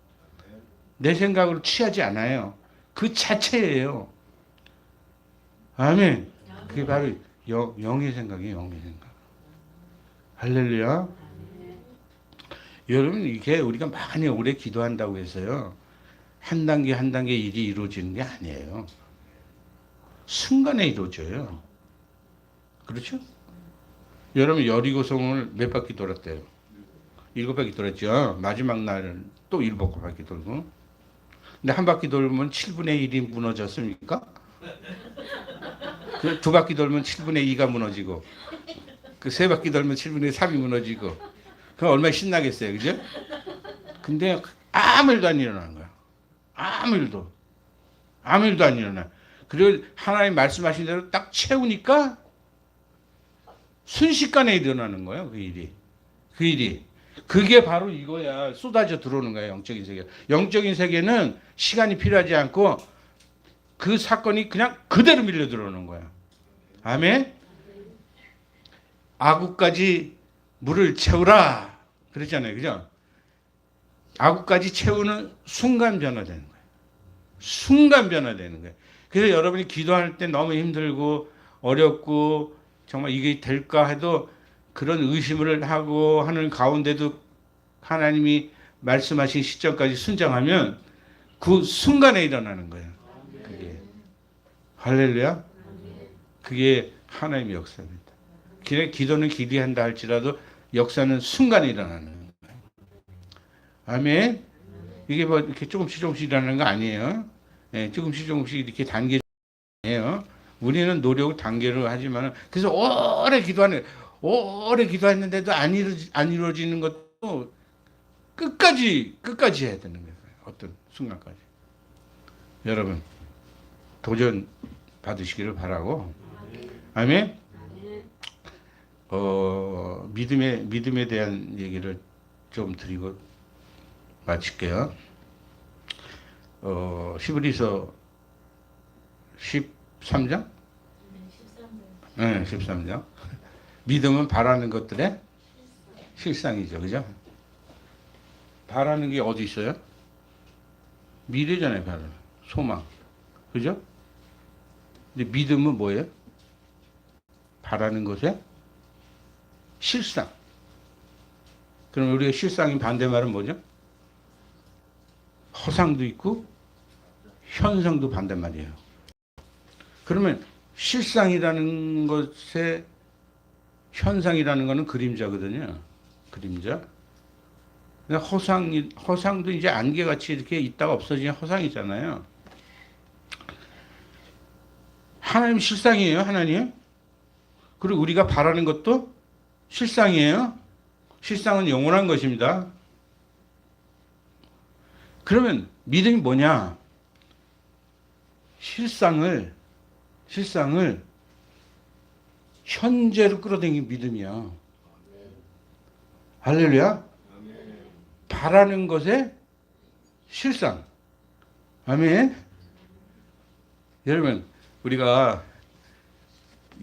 [SPEAKER 2] 내 생각으로 취하지 않아요. 그 자체예요. 아멘. 그게 바로 영의 생각이에요. 영의 생각. 할렐루야. 여러분 이게 우리가 많이 오래 기도한다고 해서요. 한 단계 한 단계 일이 이루어지는 게 아니에요. 순간에 이루어져요. 그렇죠? 여러분 여리고성을 몇 바퀴 돌았대요? 7바퀴 돌았죠. 마지막 날은 또 7바퀴 돌고. 근데 한 바퀴 돌면 7분의 1이 무너졌습니까? 그 2바퀴 돌면 7분의 2가 무너지고, 그 3바퀴 돌면 7분의 3이 무너지고, 그럼 얼마나 신나겠어요, 그죠? 근데 아무 일도 안 일어나는 거야. 아무 일도. 아무 일도 안 일어나. 그리고 하나님 말씀하신 대로 딱 채우니까 순식간에 일어나는 거예요, 그 일이. 그 일이. 그게 바로 이거야. 쏟아져 들어오는 거야, 영적인 세계. 영적인 세계는 시간이 필요하지 않고 그 사건이 그냥 그대로 밀려 들어오는 거야. 아멘? 아구까지 물을 채우라. 그랬잖아요, 그죠? 아구까지 채우는 순간 변화되는 거예요. 순간 변화되는 거예요. 그래서 여러분이 기도할 때 너무 힘들고 어렵고 정말 이게 될까 해도 그런 의심을 하고 하는 가운데도 하나님이 말씀하신 시점까지 순장하면 그 순간에 일어나는 거예요. 그게 할렐루야. 그게 하나님의 역사입니다. 기도는 기대한다 할지라도 역사는 순간에 일어나는 거예요. 아멘. 이게 뭐 이렇게 조금씩 일어나는 거 아니에요. 예, 조금씩 이렇게 단계예요. 우리는 노력을 단계로 하지만 그래서 오래 기도했는데도 안 이루어지는 것도 끝까지 해야 되는 거예요. 어떤 순간까지. 여러분 도전 받으시기를 바라고. 아멘. 믿음에 대한 얘기를 좀 드리고 마칠게요. 히브리서 13장? 네, 13장. 믿음은 바라는 것들의 실상이죠. 그죠? 바라는 게 어디 있어요? 미래잖아요, 바라는. 소망. 그죠? 근데 믿음은 뭐예요? 바라는 것의 실상. 그럼 우리가 실상인 반대말은 뭐죠? 허상도 있고 현상도 반대말이에요. 그러면 실상이라는 것의 현상이라는 것은 그림자거든요. 그림자. 허상도 이제 안개같이 이렇게 있다가 없어지는 허상이잖아요. 하나님 실상이에요, 하나님. 그리고 우리가 바라는 것도 실상이에요. 실상은 영원한 것입니다. 그러면 믿음이 뭐냐? 실상을 현재로 끌어당긴 믿음이야. 할렐루야. 바라는 것의 실상. 아멘. 여러분, 우리가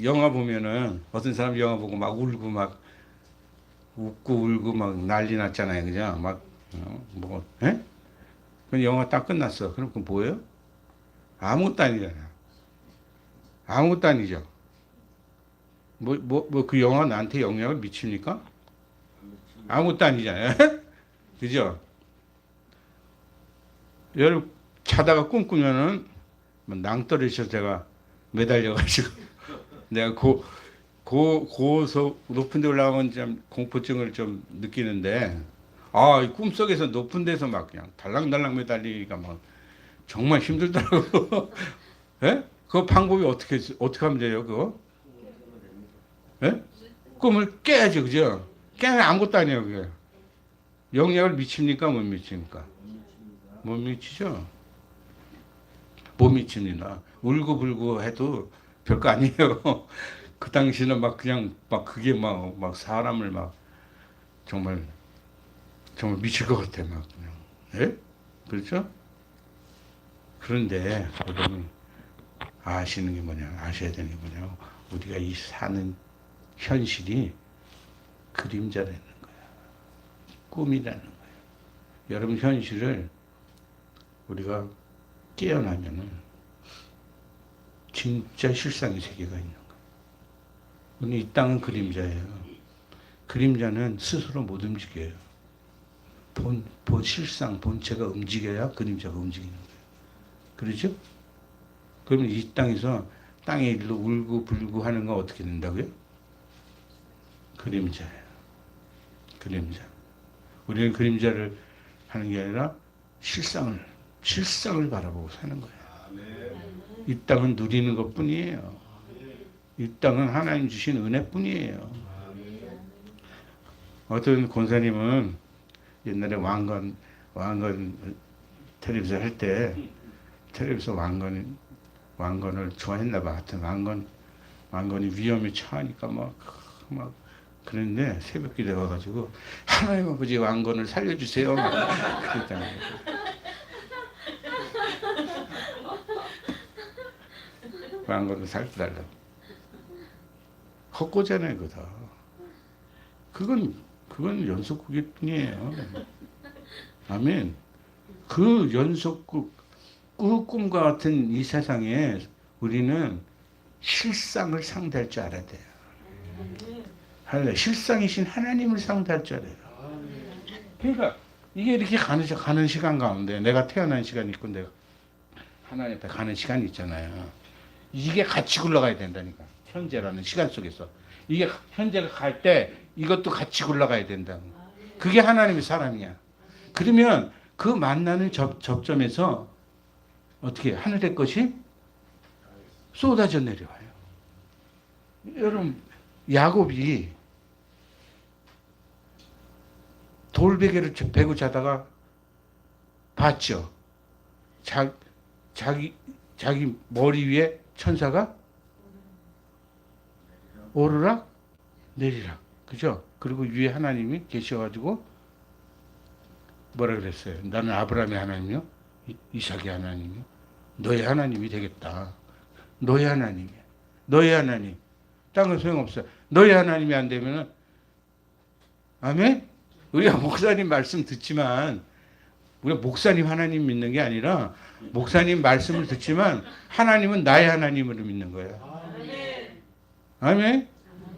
[SPEAKER 2] 영화 보면은 어떤 사람 영화 보고 막 울고 막 웃고 울고 막 난리 났잖아요. 그죠? 막, 그 영화 딱 끝났어. 그럼 그건 뭐예요? 아무것도 아니잖아요. 아무것도 아니죠. 그 영화 나한테 영향을 미칩니까? 아무것도 아니잖아요. 그죠? 여러분, 자다가 꿈꾸면은 낭떠러지에서 제가 매달려가지고 내가 고소 높은 데 올라가면 좀 공포증을 좀 느끼는데, 이 꿈속에서 높은 데서 막 그냥 달랑달랑 매달리기가 막 정말 힘들더라고. 예? 그 방법이 어떻게 하면 돼요, 그거? 예? 꿈을 깨야죠, 그죠? 깨면 아무것도 아니에요, 그게. 영향을 미칩니까, 못 미칩니까? 못 미치죠? 못 미칩니다. 울고불고 해도 별거 아니에요. 그 당시는 막 그냥 막 그게 막 사람을 막 정말 미칠 것 같아, 막 그냥. 예? 그렇죠? 그런데 여러분 아시는 게 뭐냐, 아셔야 되는 게 뭐냐, 우리가 이 사는 현실이 그림자라는 거야. 꿈이라는 거야. 여러분 현실을 우리가 깨어나면은 진짜 실상의 세계가 있는 거야. 오늘 이 땅은 그림자예요. 그림자는 스스로 못 움직여요. 실상, 본체가 움직여야 그림자가 움직이는 거예요. 그렇죠? 그러면 이 땅에서 땅에 일로 울고 불고 하는 건 어떻게 된다고요? 그림자예요. 그림자. 우리는 그림자를 하는 게 아니라 실상을 바라보고 사는 거예요. 이 땅은 누리는 것뿐이에요. 이 땅은 하나님 주신 은혜뿐이에요. 어떤 권사님은 옛날에 왕건 텔레비전 할 때 텔레비전 왕건을 좋아했나 봐. 하여튼 왕건이 위험에 처하니까 막 그랬는데 새벽기도에 와가지고 하나님 아버지 왕건을 살려주세요. 그랬잖아요. 왕건을 살려달라고. 헛고잖아요, 그거 다. 그건 연속극일 뿐이에요. 아멘. 그 연속극, 그 꿈과 같은 이 세상에 우리는 실상을 상대할 줄 알아야 돼요. 할래. 실상이신 하나님을 상대할 줄 알아요. 그러니까 이게 이렇게 가는 시간 가운데 내가 태어난 시간이 있고 내가 하나님 앞에 가는 시간이 있잖아요. 이게 같이 굴러가야 된다니까. 현재라는 시간 속에서. 이게 현재가 갈 때 이것도 같이 굴러가야 된다. 그게 하나님의 사람이야. 그러면 그 만나는 접점에서 어떻게 하늘의 것이 쏟아져 내려와요. 여러분 야곱이 돌베개를 베고 자다가 봤죠. 자기 머리 위에 천사가 오르락 내리락, 그죠? 그리고 위에 하나님이 계셔가지고 뭐라 그랬어요? 나는 아브라함의 하나님이요, 이삭의 하나님이요, 너의 하나님이 되겠다. 너의 하나님이야. 너의 하나님. 딴 건 소용없어요. 너의 하나님이 안 되면은, 아멘? 우리가 목사님 말씀 듣지만, 우리가 목사님 하나님 믿는 게 아니라, 목사님 말씀을 듣지만, 하나님은 나의 하나님으로 믿는 거예요. 아멘?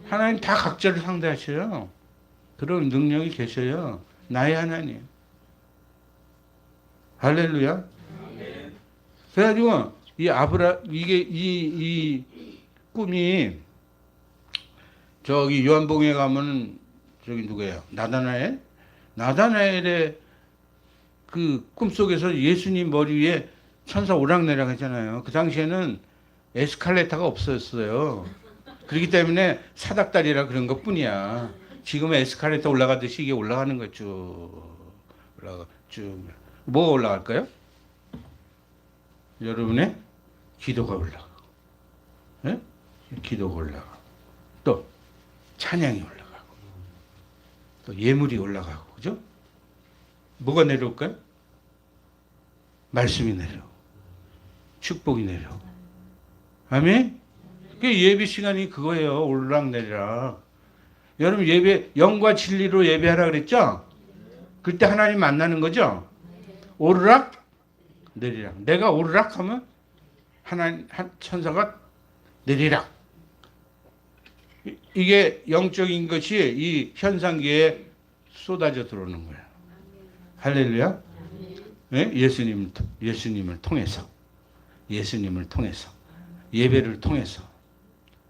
[SPEAKER 2] 하나님 다 각자를 상대하셔요. 그런 능력이 계셔요. 나의 하나님. 할렐루야. 그래가지고, 이 꿈이, 저기 요한복음에 가면, 저기 누구예요? 나다나엘의 그 꿈속에서 예수님 머리 위에 천사 오락내락 하잖아요. 그 당시에는 에스컬레이터가 없었어요. 그렇기 때문에 사닥다리라 그런 것 뿐이야. 지금은 에스컬레이터 올라가듯이 이게 올라가는 거야. 쭉. 뭐가 올라갈까요? 여러분의 기도가 올라가. 네? 기도가 올라가. 또 찬양이 올라가고. 또 예물이 올라가고. 그죠? 뭐가 내려올까요? 말씀이 내려오고. 축복이 내려오고. 아멘? 그 예배 시간이 그거예요. 오르락내리락. 여러분 예배, 영과 진리로 예배하라 그랬죠? 그때 하나님 만나는 거죠? 오르락 내리락. 내가 오르락 하면 하나님 천사가 내리락. 이게 영적인 것이 이 현상계에 쏟아져 들어오는 거예요. 할렐루야. 네? 예수님을 통해서 예배를 통해서.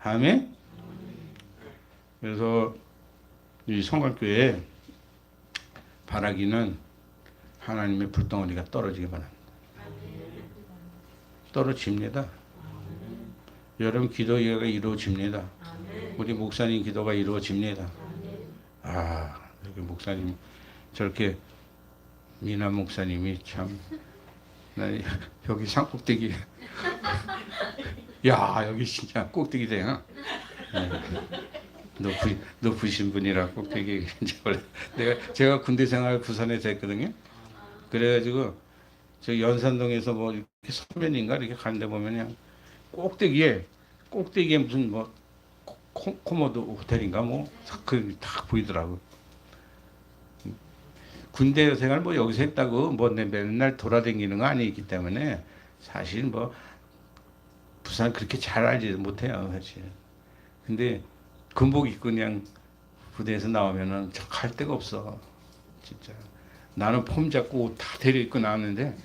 [SPEAKER 2] 아멘. 그래서 이 성곽교회 바라기는 하나님의 불덩어리가 떨어지기 바랍니다. 떨어집니다. 여러분 기도가 이루어집니다. 우리 목사님 기도가 이루어집니다. 아, 여기 목사님 저렇게 미남 목사님이 참, 나 여기 산꼭대기, 야 여기 진짜 꼭대기대요. 높으신 분이라 꼭대기. 원래 제가 군대 생활 부산에서 했거든요. 그래가지고 저 연산동에서 뭐 이렇게 서면인가 이렇게 가는데 보면 그냥 꼭대기에 무슨 뭐 코모도 호텔인가 뭐 그 딱 보이더라고. 군대 생활 뭐 여기서 했다고 뭐 맨날 돌아다니는 거 아니기 때문에 사실 뭐 부산 그렇게 잘 알지 못해요 사실. 근데 군복 입고 그냥 부대에서 나오면은 갈 데가 없어 진짜. 나는 폼 잡고 옷 다 데려 입고 나왔는데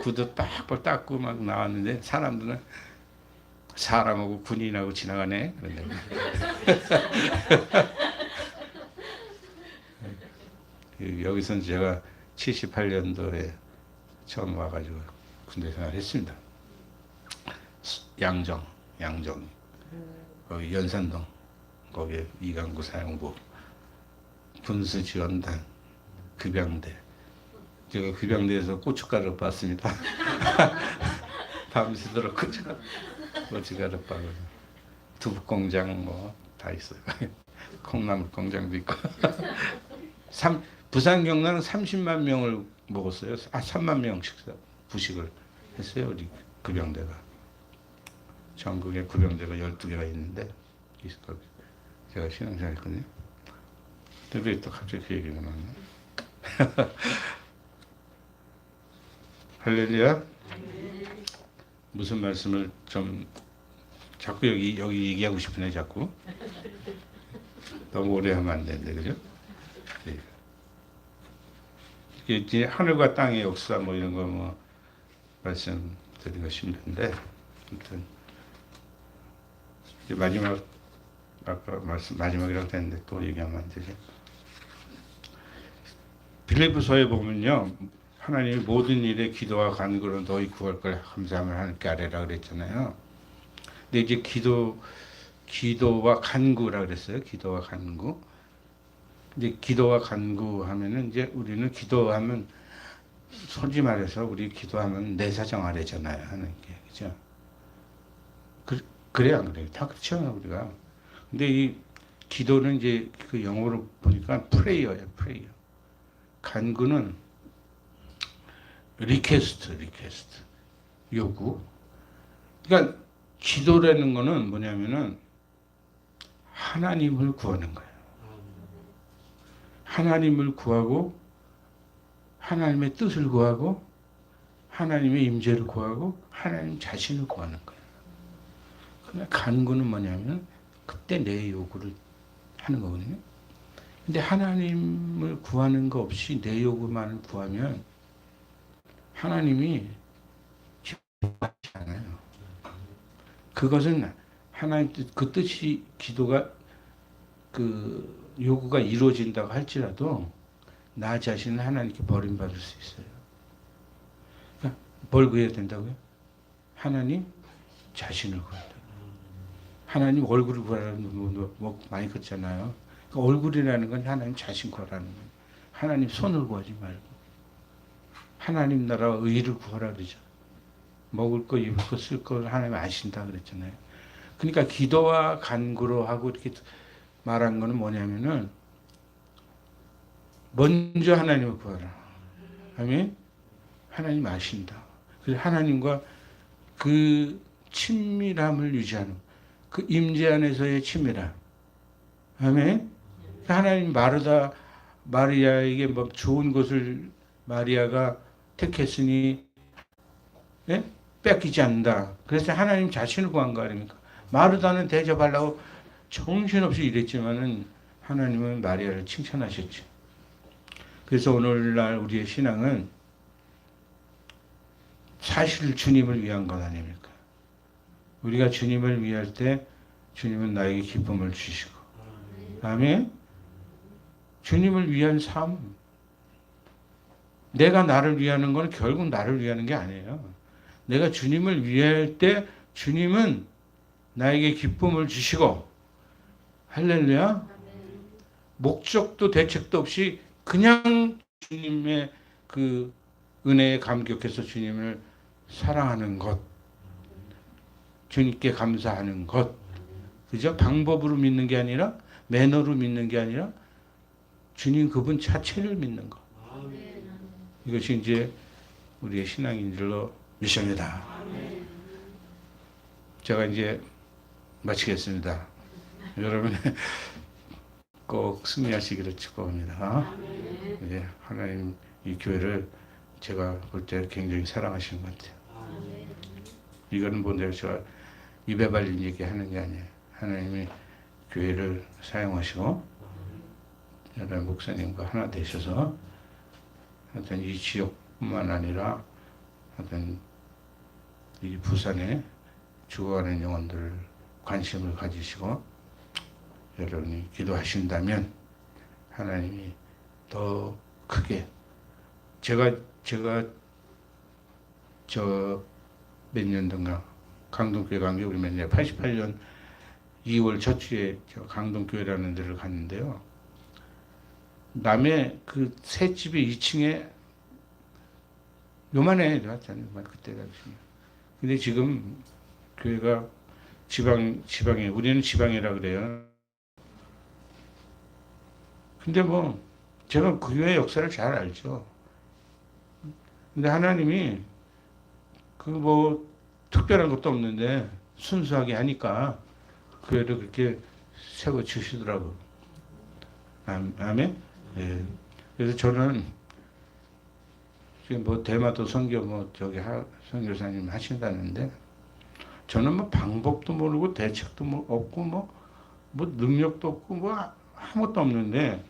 [SPEAKER 2] 구두 빡빡 닦고 막 나왔는데 사람들은 사람하고 군인하고 지나가네. 그런데 여기선 제가 78년도에 처음 와가지고 군대 생활했습니다. 양정 거기 연산동 거기 이강구 사령부 군수지원단 급양대. 제가 급양대에서 고춧가루 봤습니다. 밤새도록 고춧가루 빠고 두부 공장 뭐 다 있어요. 콩나물 공장도 있고. 부산 경남은 30만 명을 먹었어요. 3만 명 식사 부식을 했어요. 우리 급양대가. 전국에 급양대가 12개가 있는데 제가 신앙생활했거든요. 근데 왜 또 갑자기 그 얘기가 나왔나? 할렐루야. 무슨 말씀을 좀 자꾸 여기 얘기하고 싶으네 자꾸. 너무 오래 하면 안 되는데 그죠? 네. 이게 이제 하늘과 땅의 역사 뭐 이런 거 뭐 말씀드리기가 힘든데 아무튼 이제 마지막 아까 마지막이라고 했는데 또 얘기하면 안 되죠. 빌립보서에 보면요. 하나님이 모든 일에 기도와 간구로 너희 구할 걸 감사함을 하나님께 아뢰라 그랬잖아요. 근데 이제 기도와 간구라 그랬어요. 기도와 간구. 이제 기도와 간구하면은 이제 우리는 기도하면 솔직히 말해서 우리 기도하면 내 사정 아래잖아요. 하나님께. 그죠? 그래 안 그래요? 다 그렇죠. 우리가. 근데 이 기도는 이제 그 영어로 보니까 프레이어예요. 프레이어. 간구는 리퀘스트 요구. 그러니까 기도라는 거는 뭐냐면은 하나님을 구하는 거예요. 하나님을 구하고 하나님의 뜻을 구하고 하나님의 임재를 구하고 하나님 자신을 구하는 거예요. 그러나 간구는 뭐냐면 그때 내 요구를 하는 거거든요. 근데 하나님을 구하는 거 없이 내 요구만을 구하면 하나님이 기뻐하지 않아요. 그것은 하나님 그 뜻이 기도가 그 요구가 이루어진다고 할지라도 나 자신은 하나님께 버림받을 수 있어요. 그러니까 뭘 구해야 된다고요? 하나님 자신을 구한다. 하나님 얼굴을 구하라는 뭐 많이 그랬잖아요. 그러니까 얼굴이라는 건 하나님 자신 구하라는 거예요. 하나님 손을 구하지 말고 하나님 나라와 의를 구하라 그러죠. 먹을 거, 입을 거, 쓸 거 하나님 아신다 그랬잖아요. 그러니까 기도와 간구로 하고 이렇게 말한 거는 뭐냐면은 먼저 하나님을 구하라. 아멘. 하나님 아신다. 그래서 하나님과 그 친밀함을 유지하는 그 임재 안에서의 친밀함. 아멘. 하나님 마리아에게 뭐 좋은 것을 마리아가 택했으니 예? 뺏기지 않는다. 그래서 하나님 자신을 구한 거 아닙니까? 마르다는 대접하려고 정신없이 일했지만은 하나님은 마리아를 칭찬하셨죠. 그래서 오늘날 우리의 신앙은 사실 주님을 위한 것 아닙니까? 우리가 주님을 위할 때 주님은 나에게 기쁨을 주시고 아멘. 주님을 위한 삶. 내가 나를 위하는 건 결국 나를 위하는 게 아니에요. 내가 주님을 위할 때 주님은 나에게 기쁨을 주시고 할렐루야. 목적도 대책도 없이 그냥 주님의 그 은혜에 감격해서 주님을 사랑하는 것, 주님께 감사하는 것, 그죠? 방법으로 믿는 게 아니라 매너로 믿는 게 아니라 주님 그분 자체를 믿는 것. 이것이 이제 우리의 신앙인 줄로 믿습니다. 제가 이제 마치겠습니다. 여러분 꼭 승리하시기를 축복합니다. 예, 하나님 이 교회를 제가 볼 때 굉장히 사랑하시는 것 같아요. 이거는 뭐 내가 제가 입에 발린 얘기 하는 게 아니에요. 하나님이 교회를 사용하시고 여러 목사님과 하나 되셔서 하여튼 이 지역뿐만 아니라 하여튼 이 부산에 죽어가는 영혼들 관심을 가지시고 여러분이 기도하신다면 하나님이 더 크게 제가 저 몇 년도인가 강동교회 간 게 우리 몇 년 88년 2월 첫 주에 저 강동교회라는 데를 갔는데요. 남의 그 새 집의 2층에 요만해 놨잖아요. 그때 당시에. 근데 지금 교회가 지방에 우리는 지방이라 그래요. 근데 뭐 제가 그 교회 역사를 잘 알죠. 근데 하나님이 그 뭐 특별한 것도 없는데 순수하게 하니까 교회를 그렇게 세워 주시더라고. 아멘. 예. 그래서 저는 지금 뭐 대마도 선교 뭐 저기 선교사님 하신다는데 저는 뭐 방법도 모르고 대책도 없고 뭐 능력도 없고 뭐 아무것도 없는데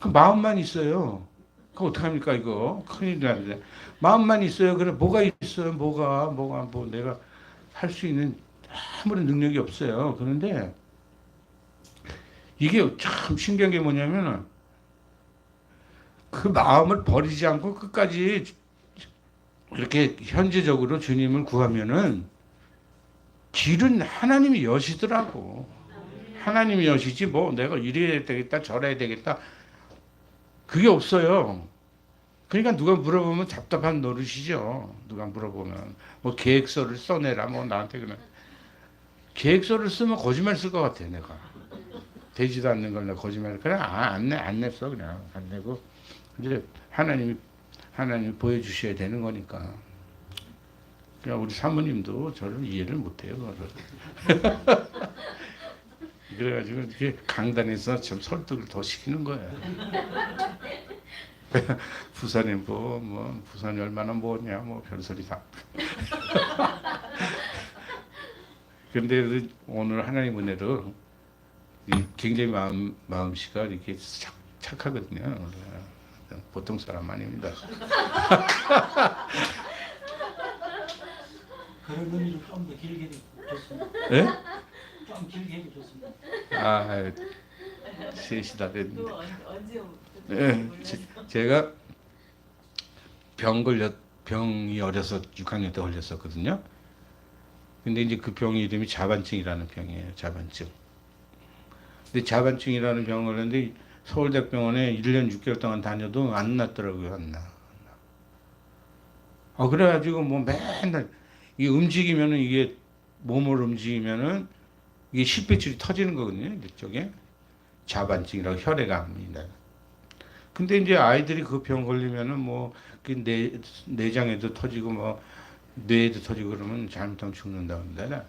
[SPEAKER 2] 그 마음만 있어요. 그 어떡합니까 이거 큰일 나는데 마음만 있어요. 그래 뭐가 있어요? 뭐가 뭐 내가 할 수 있는 아무런 능력이 없어요. 그런데 이게 참 신기한 게 뭐냐면 그 마음을 버리지 않고 끝까지 이렇게 현재적으로 주님을 구하면은 길은 하나님이 여시더라고. 하나님이 여시지 뭐 내가 이래야 되겠다 저래야 되겠다 그게 없어요. 그러니까 누가 물어보면 답답한 노릇이죠. 누가 물어보면 뭐 계획서를 써내라 뭐 나한테 그냥 계획서를 쓰면 거짓말 쓸 것 같아 내가. 되지도 않는 걸 내가 거짓말 그래 안 냈어 그냥 안 내고 이제 하나님이 보여주셔야 되는 거니까. 그냥 우리 사모님도 저를 이해를 못해요. 그래가지고 이렇게 강단에서 좀 설득을 더 시키는 거예요. 부산에 뭐 부산이 얼마나 뭐냐 뭐 별소리 다. 그런데 오늘 하나님 은혜로 굉장히 마음씨가 이렇게 착하거든요. 보통 사람 아닙니다.
[SPEAKER 3] 그런 의미로 좀 더 길게 해도 좋습니다.
[SPEAKER 2] 예?
[SPEAKER 3] 좀 길게 해도 좋습니다.
[SPEAKER 2] 아, 셋이 다 됐는데.
[SPEAKER 1] 또 언제부터
[SPEAKER 2] 예, 제가 병이 어려서 6학년 때 걸렸었거든요. 근데 이제 그 병 이름이 자반증이라는 병이에요. 자반증. 근데 자반증이라는 병을 걸렸는데 서울대병원에 1년 6개월 동안 다녀도 안 낫더라고요. 안 나. 그래가지고 뭐 맨날 이 움직이면은 이게 몸을 움직이면은 이게 실배출이 터지는 거거든요. 이쪽에 자반증이라고 혈액암입니다. 근데 이제 아이들이 그 병 걸리면은 뭐 그 내장에도 터지고 뭐 뇌에도 터지고 그러면 잘못하면 죽는다는데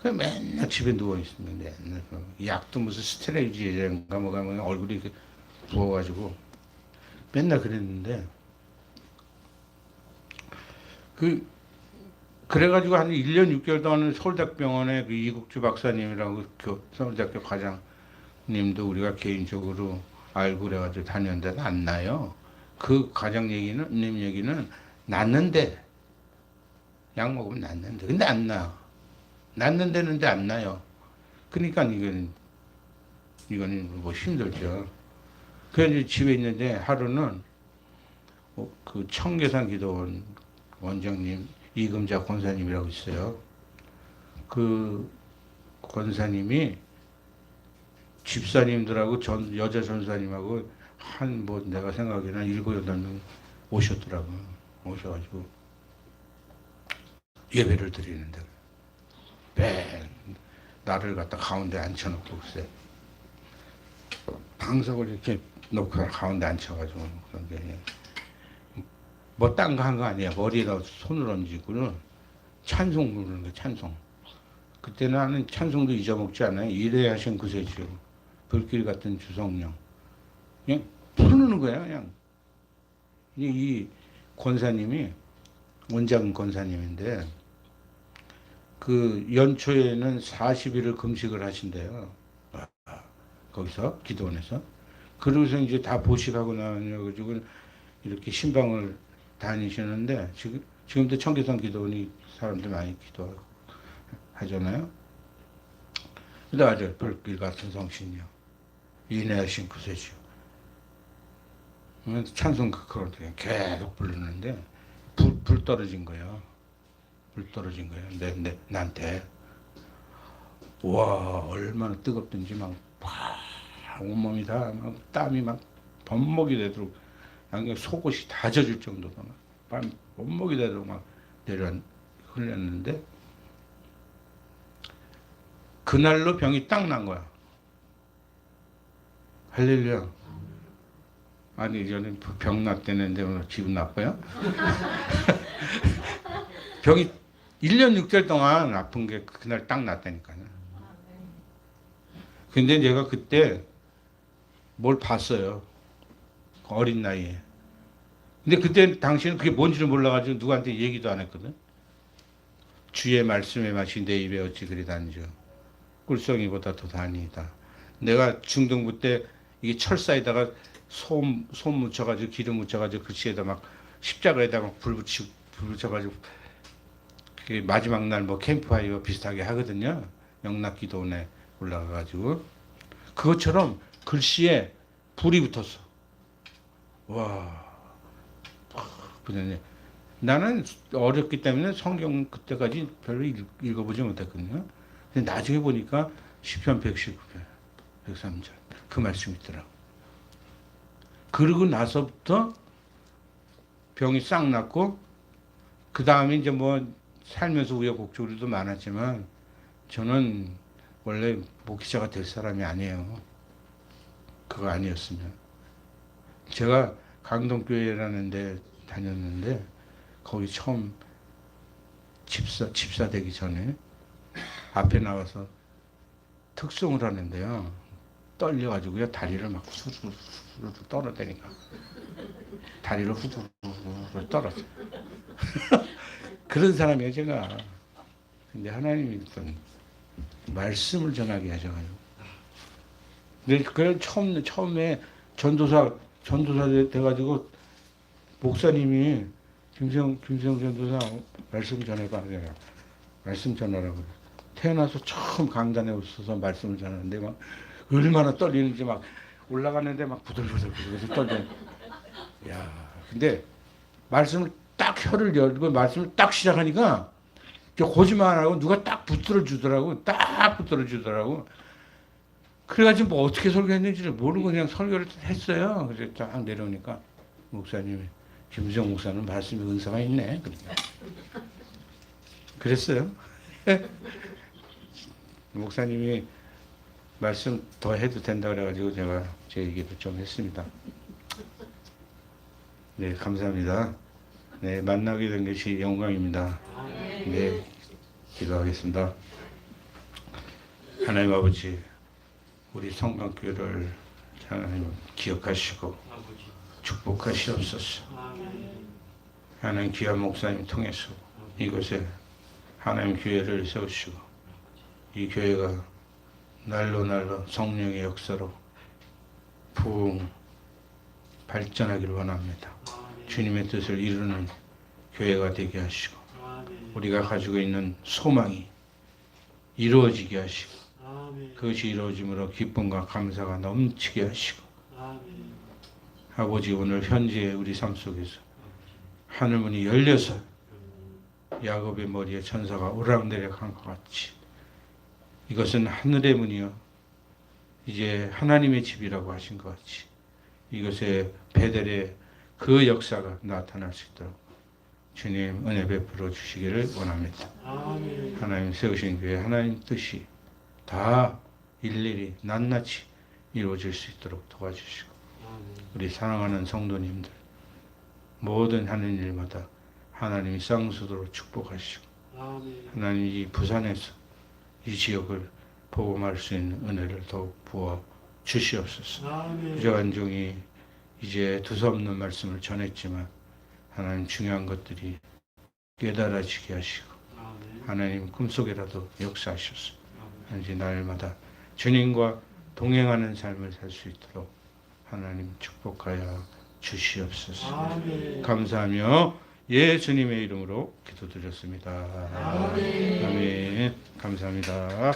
[SPEAKER 2] 그 맨날 집에 누워 있습니다. 맨날 약도 무슨 스테로이드인가 뭐가 얼굴이 이렇게 부어가지고 맨날 그랬는데 그래가지고 한 1년 6개월 동안은 서울대병원에 그 이국주 박사님이라고 서울대학교 과장님도 우리가 개인적으로 알고 그래가지고 다녔는데 안 나요. 그 과장님 얘기는 낫는데 약 먹으면 낫는데 근데 안 나요. 낫는데는데 안 나요. 그러니까 이거는 뭐 힘들죠. 그래서 이제 집에 있는데 하루는 그 청계산 기도원 원장님 이금자 권사님이라고 있어요. 그 권사님이 집사님들하고 여자 전사님하고 한 뭐 내가 생각에는 한 7, 8명 오셨더라고요. 오셔가지고 예배를 드리는데 매 나를 갖다 가운데 앉혀놓고 글쎄 방석을 이렇게 놓고 가운데 앉혀가지고 그런데 뭐 딴 거 한 거 아니야. 머리에다 손을 얹고는 찬송 부르는 거야. 찬송. 그때는 나는 찬송도 잊어먹지 않아요. 이래하신 구세주 불길 같은 주성령 그냥 부르는 거야. 그냥 이 권사님이 원장 권사님인데 그 연초에는 40일을 금식을 하신대요. 거기서 기도원에서. 그러고서 이제 다 보식하고 나가지고 이렇게 신방을 다니시는데 지금도 청계산 기도원이 사람들 많이 기도하고 하잖아요. 근데 아주 불길 같은 성신이요. 인내하신 구세주요. 찬송 그걸 계속 부르는데 불 떨어진 거예요. 불 떨어진 거예요. 나한테. 와, 얼마나 뜨겁든지 막 온몸이 다 막 땀이 막 범벅이 되도록 양쪽 속옷이 다 젖을 정도로 막 범벅이 되도록 막 흘렸는데 그날로 병이 딱 난 거야. 할렐루야. 아니 저는 병 났다는데 오늘 기분 나빠요? 병이 1년 6개월 동안 아픈 게 그날 딱 났다니까요. 근데 내가 그때 뭘 봤어요. 어린 나이에. 근데 그때 당시에는 그게 뭔지를 몰라가지고 누구한테 얘기도 안 했거든. 주의 말씀의 맛이 내 입에 어찌 그리 단죠. 꿀송이보다 더 단이다. 내가 중등부 때 이게 철사에다가 솜 묻혀가지고 기름 묻혀가지고 글씨에다 막 십자가에다 막 불 붙여가지고 마지막 날 뭐 캠프파이어 비슷하게 하거든요. 영락기도원에 올라가가지고 그것처럼 글씨에 불이 붙었어. 와, 그냥 나는 어렸기 때문에 성경 그때까지 별로 읽어보지 못했거든요. 근데 나중에 보니까 시편 119편, 103절 그 말씀이 있더라고. 그러고 나서부터 병이 싹 났고 그 다음에 이제 뭐 살면서 우여곡절도 많았지만 저는 원래 목회자가 될 사람이 아니에요. 그거 아니었으면. 제가 강동교회라는 데 다녔는데 거기 처음 집사 되기 전에 앞에 나와서 특송을 하는데요. 떨려가지고요. 다리를 막 후두르 떨어대니까. 다리를 후두르 떨었어. 그런 사람이에요, 제가. 근데 하나님이 어떤 말씀을 전하게 하셔가지고. 근데 그 처음에 전도사 돼가지고 목사님이 김수영 전도사 말씀 전해봐. 내가 말씀 전하라고 그래. 태어나서 처음 강단에 서서 말씀을 전하는데 막 얼마나 떨리는지 막 올라가는데 막 부들부들 떨려. 야, 근데 말씀을 딱 혀를 열고 말씀을 딱 시작하니까 거짓말 안 하고 누가 딱 붙들어 주더라고. 딱 붙들어 주더라고. 그래가지고 뭐 어떻게 설교했는지를 모르고 그냥 설교를 했어요. 그래서 딱 내려오니까 목사님이 김수영 목사는 말씀에 은사가 있네. 그랬어요. 목사님이 말씀 더 해도 된다 그래가지고 제가 제 얘기도 좀 했습니다. 네, 감사합니다. 네, 만나게 된 것이 영광입니다. 네, 기도하겠습니다. 하나님 아버지, 우리 성강교회를 하나님 기억하시고 축복하시옵소서. 하나님 귀한 목사님 통해서 이곳에 하나님 교회를 세우시고 이 교회가 날로 성령의 역사로 부흥 발전하기를 원합니다. 주님의 뜻을 이루는 교회가 되게 하시고 우리가 가지고 있는 소망이 이루어지게 하시고 그것이 이루어짐으로 기쁨과 감사가 넘치게 하시고 아버지 오늘 현재 우리 삶 속에서 하늘문이 열려서 야곱의 머리에 천사가 오락내락한 것 같이 이것은 하늘의 문이요 이제 하나님의 집이라고 하신 것 같이 이것에 베델의 그 역사가 나타날 수 있도록 주님 은혜 베풀어 주시기를 원합니다. 하나님 세우신 교회 하나님 뜻이 다 일일이 낱낱이 이루어질 수 있도록 도와주시고 우리 사랑하는 성도님들 모든 하는 일마다 하나님이 쌍수도로 축복하시고 하나님 이 부산에서 이 지역을 복음할 수 있는 은혜를 더욱 부어 주시옵소서. 부자간종이 이제 두서없는 말씀을 전했지만 하나님 중요한 것들이 깨달아지게 하시고 하나님 꿈속에라도 역사하셔서 이제 날마다 주님과 동행하는 삶을 살 수 있도록 하나님 축복하여 주시옵소서. 감사하며 예수님의 이름으로 기도드렸습니다. 아멘. 감사합니다.